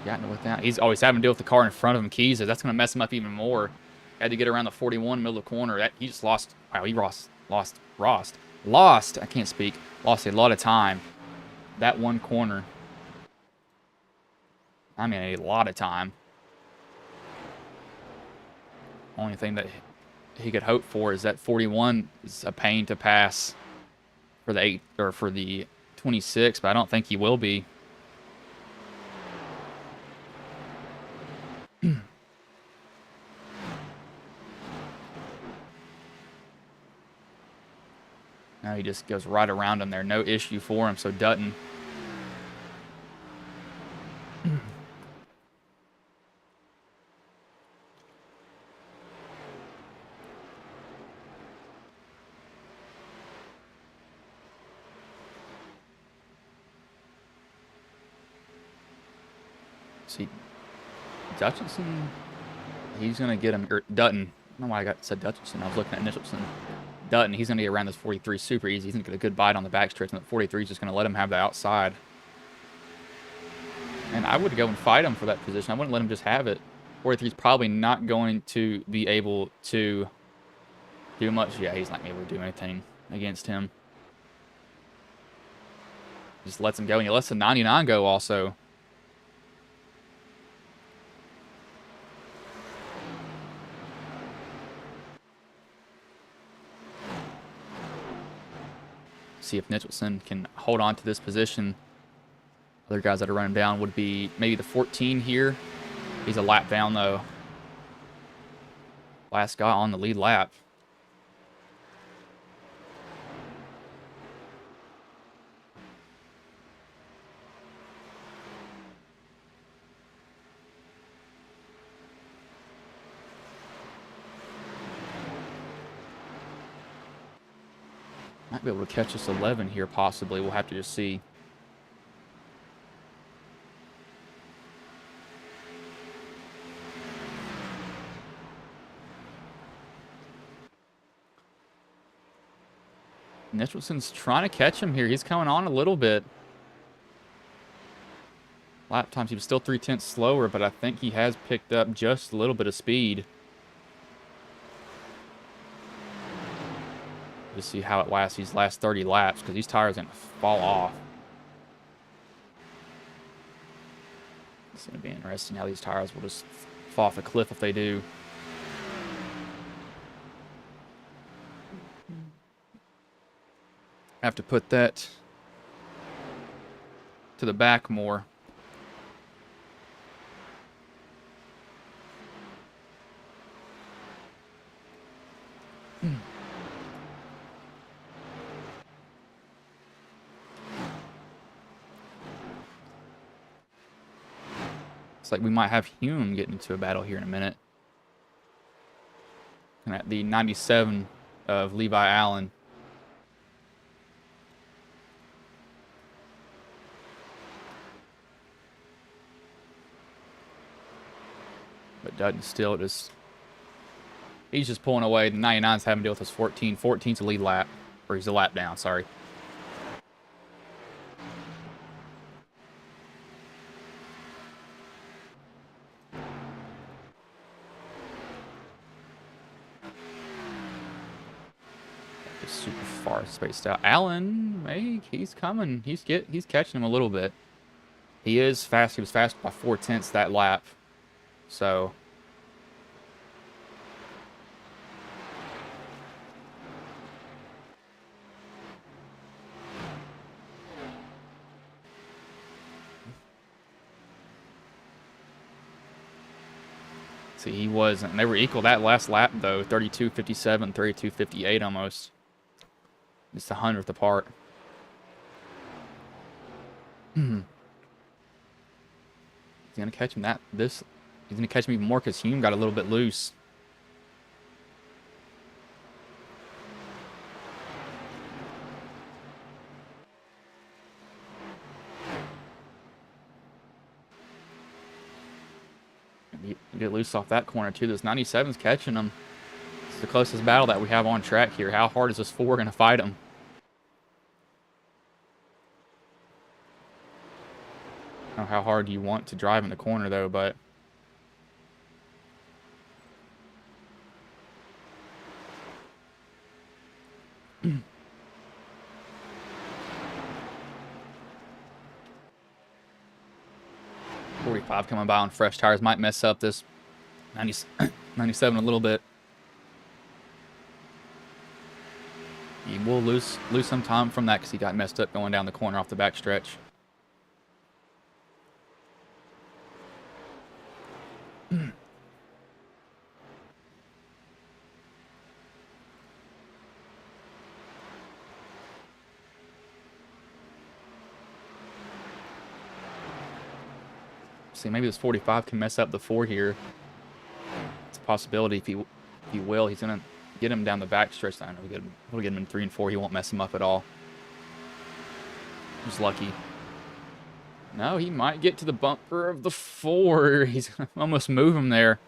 Gotten with that. He's always having to deal with the car in front of him, Keys. That's going to mess him up even more. Had to get around the 41 middle of the corner. He just lost. Wow, he lost. I can't speak. Lost a lot of time. That one corner. I mean, a lot of time. Only thing that he could hope for is that 41 is a pain to pass for the 26, but I don't think he will be. Now he just goes right around him there. No issue for him. So Dutton. See, Dutchinson, he's going to get him, or Dutton. I don't know why I said Dutchinson. I was looking at Nicholson. Dutton, he's going to get around this 43 super easy. He's going to get a good bite on the backstretch, and the 43 is just going to let him have the outside. And I would go and fight him for that position. I wouldn't let him just have it. 43 is probably not going to be able to do much. Yeah, he's not going to be able to do anything against him. Just lets him go, and he lets the 99 go also. See if Nicholson can hold on to this position. Other guys that are running down would be maybe the 14 here. He's a lap down, though. Last guy on the lead lap. Might be able to catch us 11 here, possibly. We'll have to just see. Nicholson's trying to catch him here. He's coming on a little bit. Lap times, he was still 0.3 slower, but I think he has picked up just a little bit of speed. To see how it lasts these last 30 laps, because these tires are going to fall off. It's going to be interesting how these tires will just fall off a cliff if they do. I have to put that to the back more. Looks like we might have Hume getting into a battle here in a minute. And at the 97 of Levi Allen. But Dutton still just He's just pulling away. The 99's having to deal with his 14. 14's a lead lap. Or he's a lap down, sorry. Just super far spaced out. Allen, hey, he's coming. He's catching him a little bit. He is fast. He was fast by 4/10 that lap. So see, he wasn't. They were equal that last lap though. 32:57, 32:58 almost. Just 100th apart. He's gonna catch him he's gonna catch him even more because Hume got a little bit loose. Get loose off that corner too. This 97's catching him. It's the closest battle that we have on track here. How hard is this 4 gonna fight him? I don't know how hard you want to drive in the corner though, but 45 coming by on fresh tires might mess up this 97 a little bit. He will lose some time from that because he got messed up going down the corner off the back stretch. See, maybe this 45 can mess up the 4 here. It's a possibility. If he will, he's gonna get him down the back stretch. I know we'll get him in 3 and 4. He won't mess him up at all. He's lucky. No, he might get to the bumper of the 4. He's gonna almost move him there.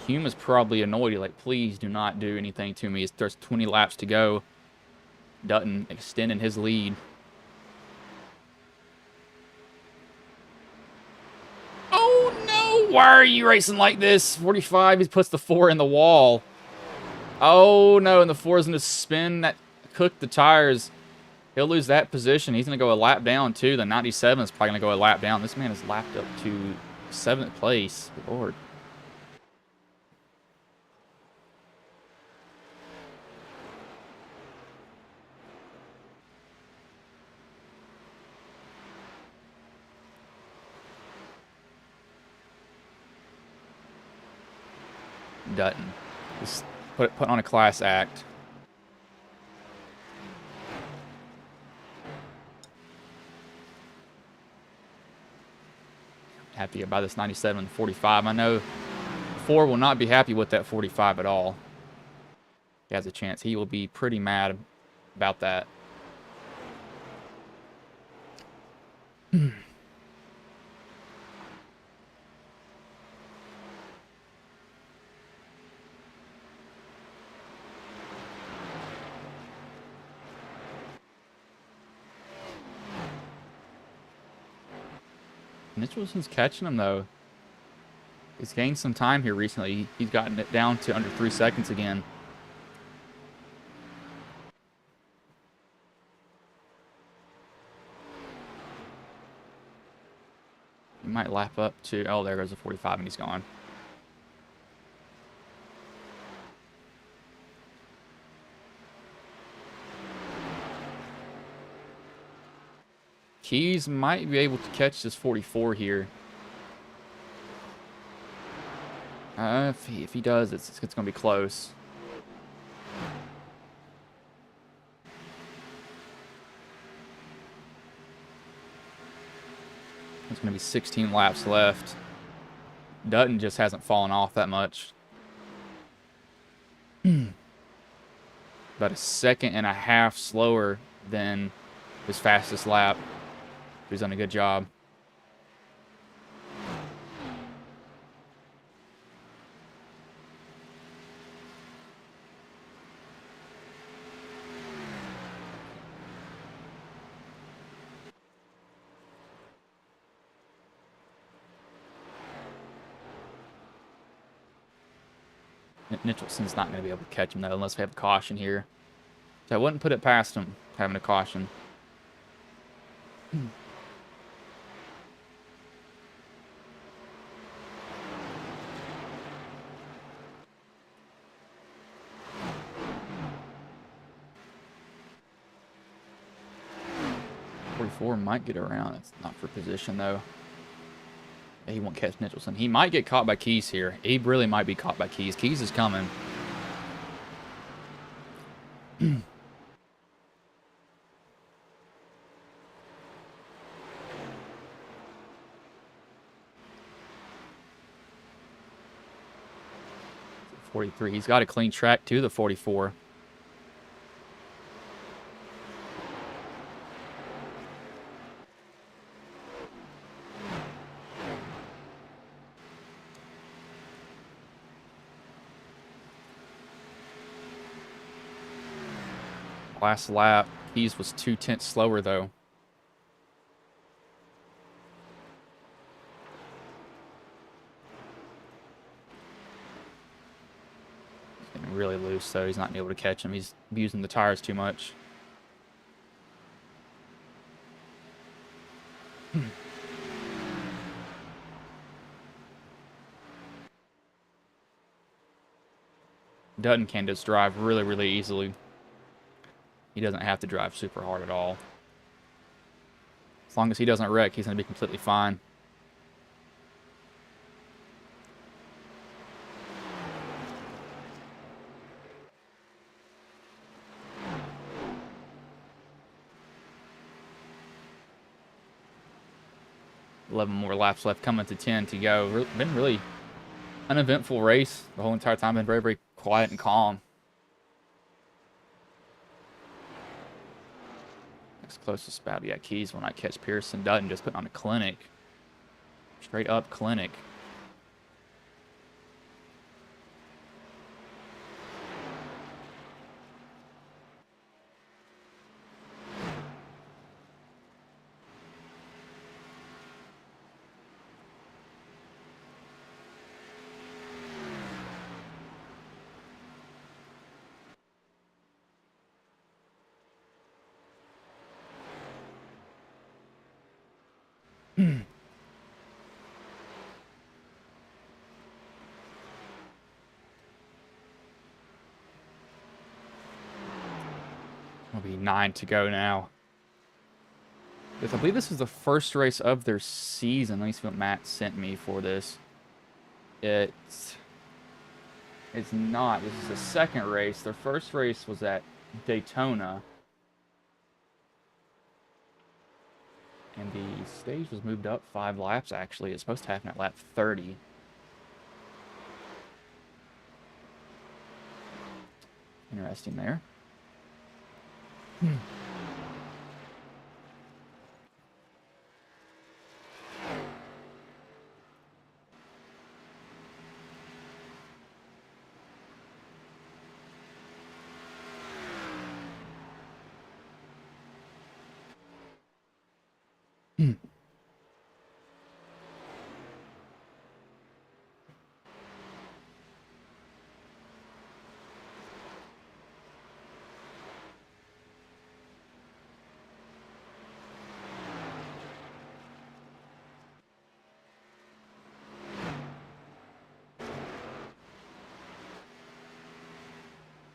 Hume is probably annoyed. He's like, please do not do anything to me. There's 20 laps to go. Dutton extending his lead. Oh no! Why are you racing like this? 45, he puts the 4 in the wall. Oh no, and the 4's gonna spin that, cook the tires. He'll lose that position. He's gonna go a lap down too. The 97 is probably gonna go a lap down. This man is lapped up to 7th place. Lord. Dutton. Just put on a class act. Happy about this 97 45. I know 4 will not be happy with that 45 at all. He has a chance. He will be pretty mad about that. Mitchelson's catching him, though. He's gained some time here recently. He's gotten it down to under 3 seconds again. He might lap up to... Oh, there goes the 45, and he's gone. Keys might be able to catch this 44 here. If he does, it's going to be close. There's going to be 16 laps left. Dutton just hasn't fallen off that much. About a 1.5 seconds slower than his fastest lap. He's done a good job. Nicholson's not going to be able to catch him, though, unless we have a caution here. So I wouldn't put it past him, having a caution. 44 might get around. It's not for position, though. He won't catch Nicholson. He might get caught by Keys here. He really might be caught by Keys. Keys is coming. .43. He's got a clean track to the 44. Last lap, Keys was 2/10 slower, though. He's getting really loose, though. He's not able to catch him. He's using the tires too much. Dutton can just drive really, really easily. He doesn't have to drive super hard at all. As long as he doesn't wreck, he's going to be completely fine. .11 more laps left, coming to 10 to go. Been really uneventful race the whole entire time. Been very, very quiet and calm. Next closest battle, yeah, Keys will not catch Pearson. Dutton just putting on a clinic. Straight up clinic. Will be 9 to go now. I believe this is the first race of their season. Let me see what Matt sent me for this. It's not. This is the second race. Their first race was at Daytona. And the stage was moved up 5 laps, actually. It's supposed to happen at lap 30. Interesting there.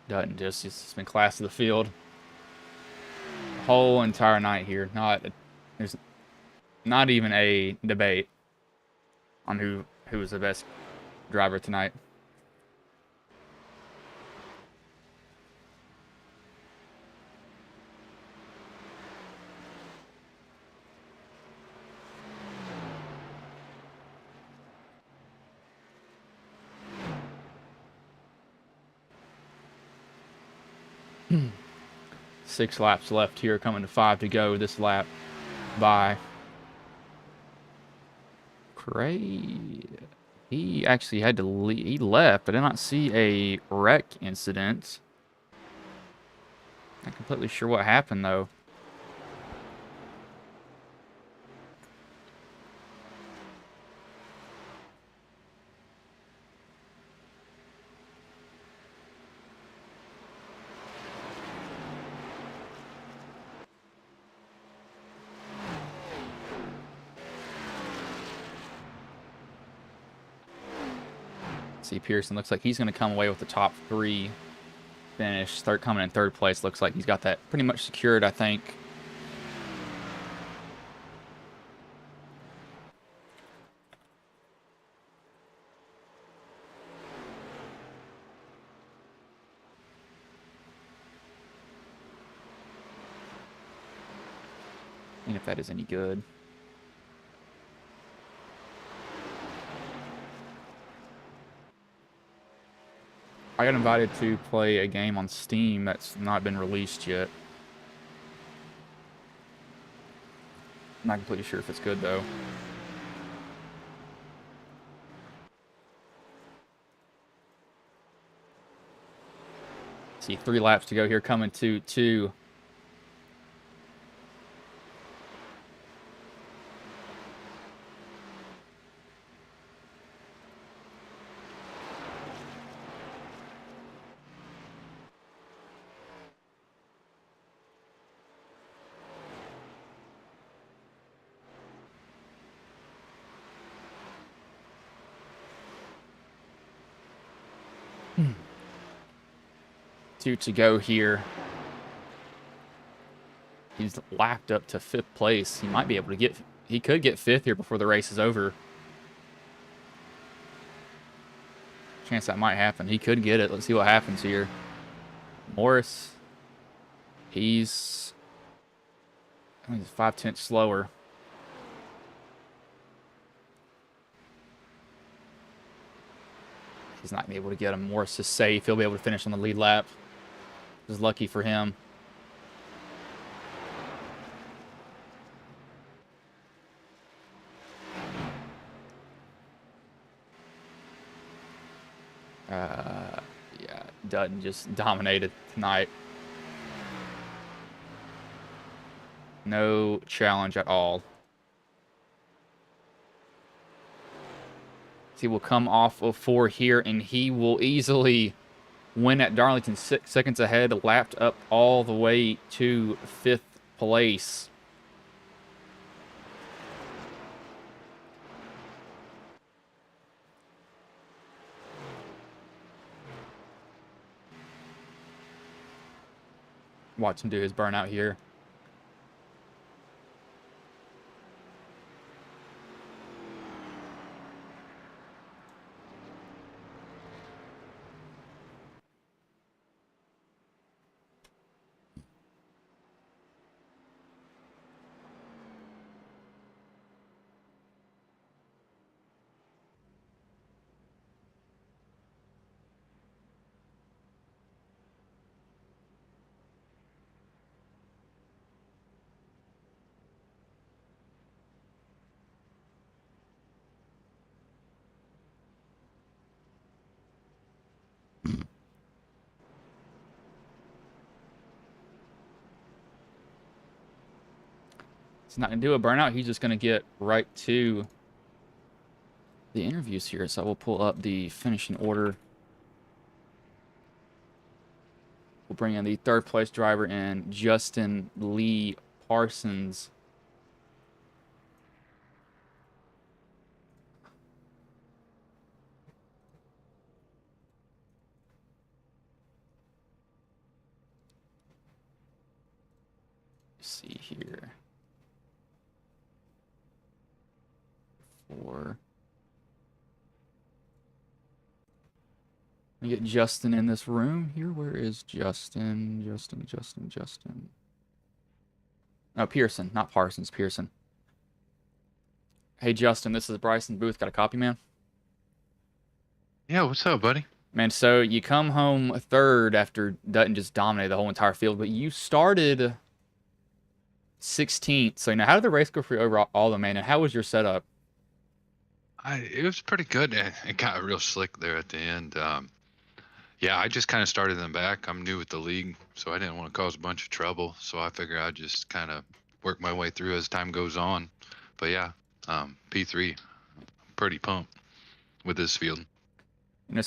Dutton just it's been class of the field whole entire night here. There's not even a debate on who was the best driver tonight. Six laps left here, coming to 5 to go this lap by Cray. He actually had to leave. He left. I did not see a wreck incident. Not completely sure what happened, though. See, Pearson looks like he's going to come away with the top 3 finish. Coming in 3rd place. Looks like he's got that pretty much secured, I think. And if that is any good. I got invited to play a game on Steam that's not been released yet. I'm not completely sure if it's good, though. See, 3 laps to go here, coming to 2. Two to go here. He's lapped up to 5th place. He might be able to get... He could get 5th here before the race is over. Chance that might happen. He could get it. Let's see what happens here. Morris. He's 5/10 slower. He's not going to be able to get him. Morris is safe. He'll be able to finish on the lead lap. This is lucky for him. Yeah, Dutton just dominated tonight. No challenge at all. He will come off of 4 here, and he will easily win at Darlington. 6 seconds ahead, lapped up all the way to 5th place. Watch him do his burnout here. He's not going to do a burnout. He's just going to get right to the interviews here. So we'll pull up the finishing order. We'll bring in the 3rd place driver and Justin Lee Parsons. Let's see here. 4. Let me get Justin in this room here. Where is Justin? Justin. Oh, Pearson, not Parsons, Pearson. Hey, Justin, this is Bryson Booth. Got a copy, man? Yeah, what's up, buddy? Man, so you come home 3rd after Dutton just dominated the whole entire field, but you started 16th. So now, how did the race go for you overall, man? And how was your setup? It was pretty good. It got real slick there at the end. Yeah, I just kind of started in the back. I'm new with the league, so I didn't want to cause a bunch of trouble. So I figured I'd just kind of work my way through as time goes on. But yeah, P3, pretty pumped with this field. You know,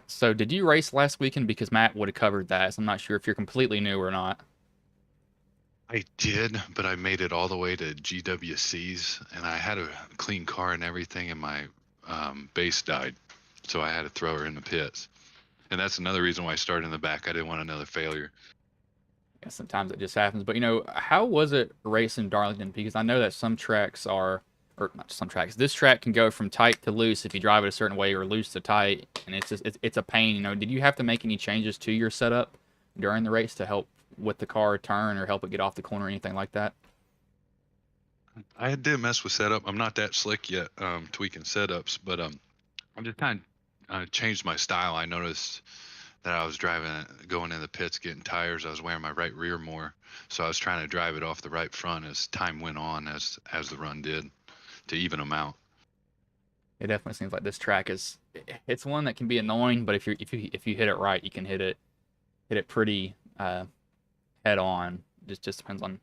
so did you race last weekend? Because Matt would have covered that. So I'm not sure if you're completely new or not. I did, but I made it all the way to GWCs, and I had a clean car and everything, and my base died. so I had to throw her in the pits. And that's another reason why I started in the back. I didn't want another failure. Yeah, sometimes it just happens. But, you know, how was it racing Darlington? Because I know that some tracks are, or not some tracks, this track can go from tight to loose if you drive it a certain way, or loose to tight, and it's just, it's a pain. You know, did you have to make any changes to your setup during the race to help with the car turn or help it get off the corner or anything like that? I did mess with setup. I'm not that slick yet, tweaking setups, but I'm just kind of changed my style. I noticed that I was going in the pits, getting tires. I was wearing my right rear more, so I was trying to drive it off the right front as time went on, as the run did, to even them out. It definitely seems like this track is, it's one that can be annoying, but if you hit it right, you can hit it pretty head on. Just depends on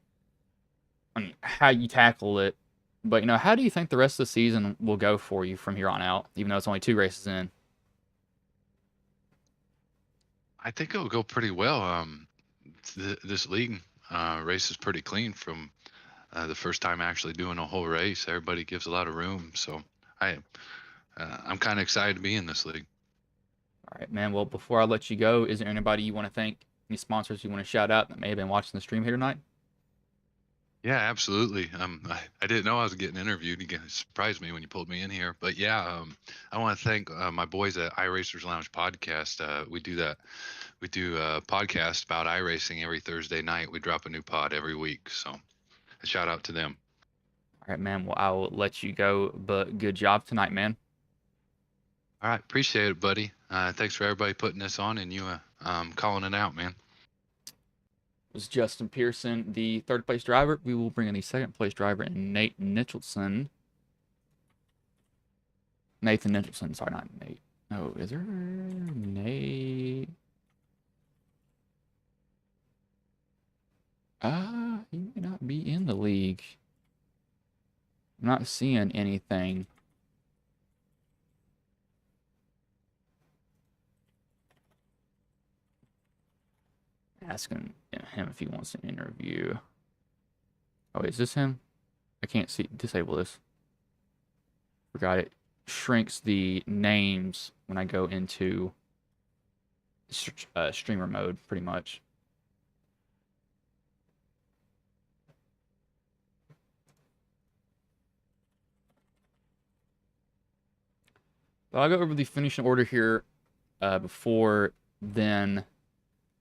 how you tackle it. But, you know, how do you think the rest of the season will go for you from here on out, even though it's only 2 races in? I think it'll go pretty well. This league race is pretty clean from the first time actually doing a whole race. Everybody gives a lot of room, so I'm kind of excited to be in this league. All right, man. Well, before I let you go, is there anybody you want to thank, any sponsors you want to shout out that may have been watching the stream here tonight? Yeah, absolutely. I didn't know I was getting interviewed. You surprised me when you pulled me in here. But yeah, I want to thank my boys at iRacers Lounge Podcast. We do that. We do a podcast about iRacing every Thursday night. We drop a new pod every week. So a shout out to them. All right, man. Well, I will let you go, but good job tonight, man. All right, appreciate it, buddy. Thanks for everybody putting this on and you calling it out, man. It was Justin Pearson, the 3rd place driver. We will bring in the 2nd place driver, Nate Nicholson. Nathan Nicholson. Sorry, not Nate. No, is there Nate? He may not be in the league. I'm not seeing anything. Asking him if he wants an interview. Oh, is this him? I can't see. Disable this. Forgot it shrinks the names when I go into streamer mode, pretty much. But I'll go over the finishing order here before then.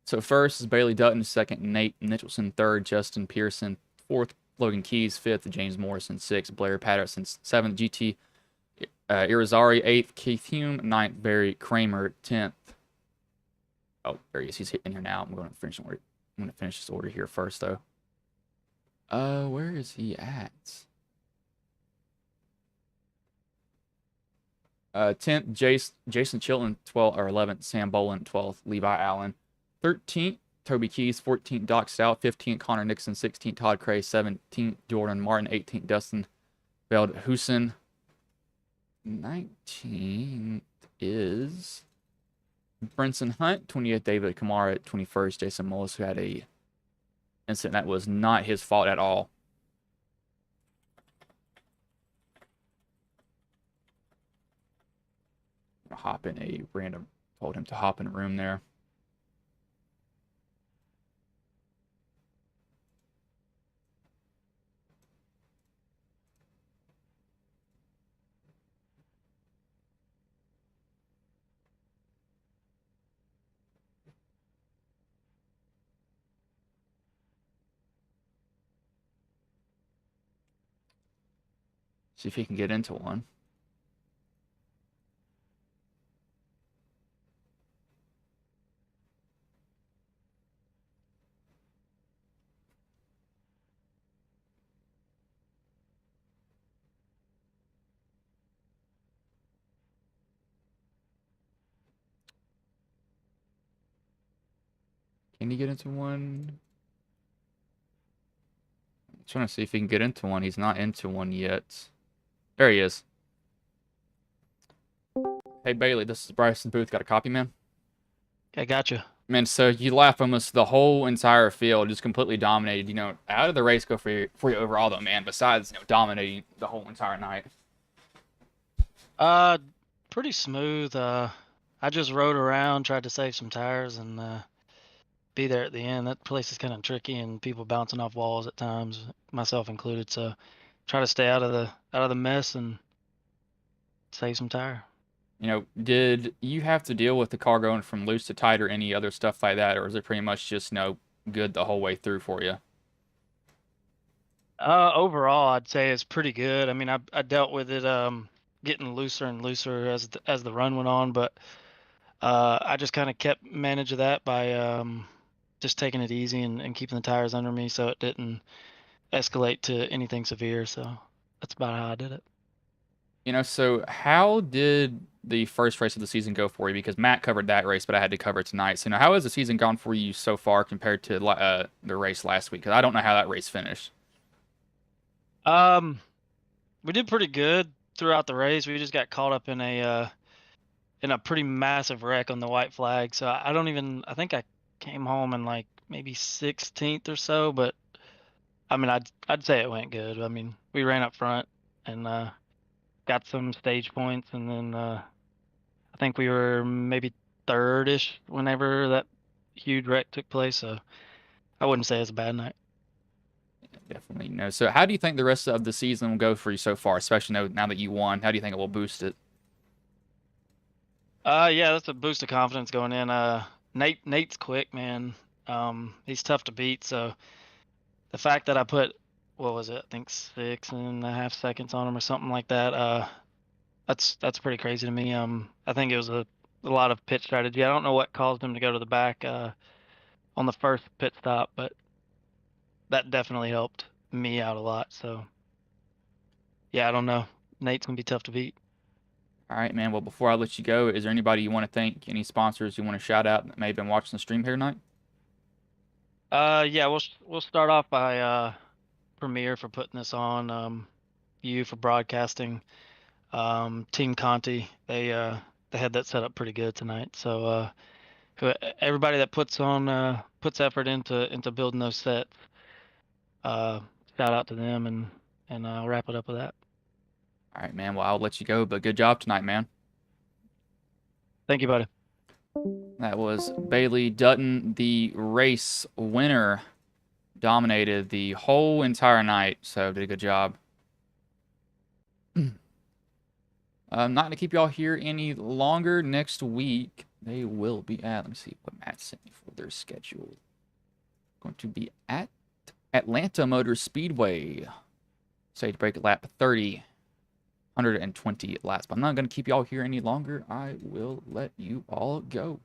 So first is Bailey Dutton, 2nd, Nate Nicholson, 3rd, Justin Pearson, 4th, Logan Keys, 5th, James Morrison, 6th, Blair Patterson, 7th, GT Irizarry, 8th, Keith Hume, 9th, Barry Kramer, 10th. Oh, there he is. He's in here now. I'm going to finish this order here first, though. Where is he at? 10th, Jason Chilton, 12th or 11th, Sam Bolin, 12th, Levi Allen, 13th, Toby Keys, 14th, Doc Stout, 15th, Connor Nixon, 16th, Todd Cray, 17th, Jordan Martin, 18th, Dustin Veldhusen, 19th is Brinson Hunt, 28th, David Kamara, 21st, Jason Mullis, who had a incident that was not his fault at all. Told him to hop in a room there. See if he can get into one. Can he get into one? I'm trying to see if he can get into one. He's not into one yet. There he is. Hey, Bailey, this is Bryson Booth. Got a copy, man? I gotcha. Man, so you left almost the whole entire field, just completely dominated. You know, how did the race go for you overall, though, man? Besides, dominating the whole entire night. pretty smooth. I just rode around, tried to save some tires, and be there at the end. That place is kind of tricky, and people bouncing off walls at times, myself included. So, try to stay out of the mess and save some tire. You know, did you have to deal with the car going from loose to tight or any other stuff like that, or is it pretty much just good the whole way through for you? Overall, I'd say it's pretty good. I mean, I dealt with it getting looser and looser as the run went on, but I just kind of kept managing that by just taking it easy and keeping the tires under me so it didn't escalate to anything severe. So that's about how I did it. You know, so how did the first race of the season go for you? Because Matt covered that race, but I had to cover it tonight. So, how has the season gone for you so far compared to the race last week? Because I don't know how that race finished. We did pretty good throughout the race. We just got caught up in a pretty massive wreck on the white flag. So I think I came home in like maybe 16th or so, but I mean, I'd say it went good. I mean, we ran up front and got some stage points, and then I think we were maybe third-ish whenever that huge wreck took place. So I wouldn't say it's a bad night. Definitely no. So, how do you think the rest of the season will go for you so far, especially now that you won? How do you think it will boost it? Yeah, that's a boost of confidence going in. Nate's quick, man. He's tough to beat. So the fact that I put, what was it? I think 6.5 seconds on him or something like that. That's pretty crazy to me. I think it was a lot of pit strategy. I don't know what caused him to go to the back on the first pit stop, but that definitely helped me out a lot. So yeah, I don't know. Nate's gonna be tough to beat. All right, man. Well, before I let you go, is there anybody you want to thank? Any sponsors you want to shout out that may have been watching the stream here tonight? Yeah, we'll start off by Premiere for putting this on. You for broadcasting. Team Conti, they had that set up pretty good tonight. So everybody that puts effort into building those sets, uh, shout out to them, and I'll wrap it up with that. All right, man. Well, I'll let you go, but good job tonight, man. Thank you, buddy. That was Bailey Dutton, the race winner. Dominated the whole entire night, so did a good job. I'm not going to keep y'all here any longer. Next week, they will be at, let me see what Matt sent me for their schedule. Going to be at Atlanta Motor Speedway. Stage break at lap 30. 120 laps. But I'm not going to keep y'all here any longer. I will let you all go.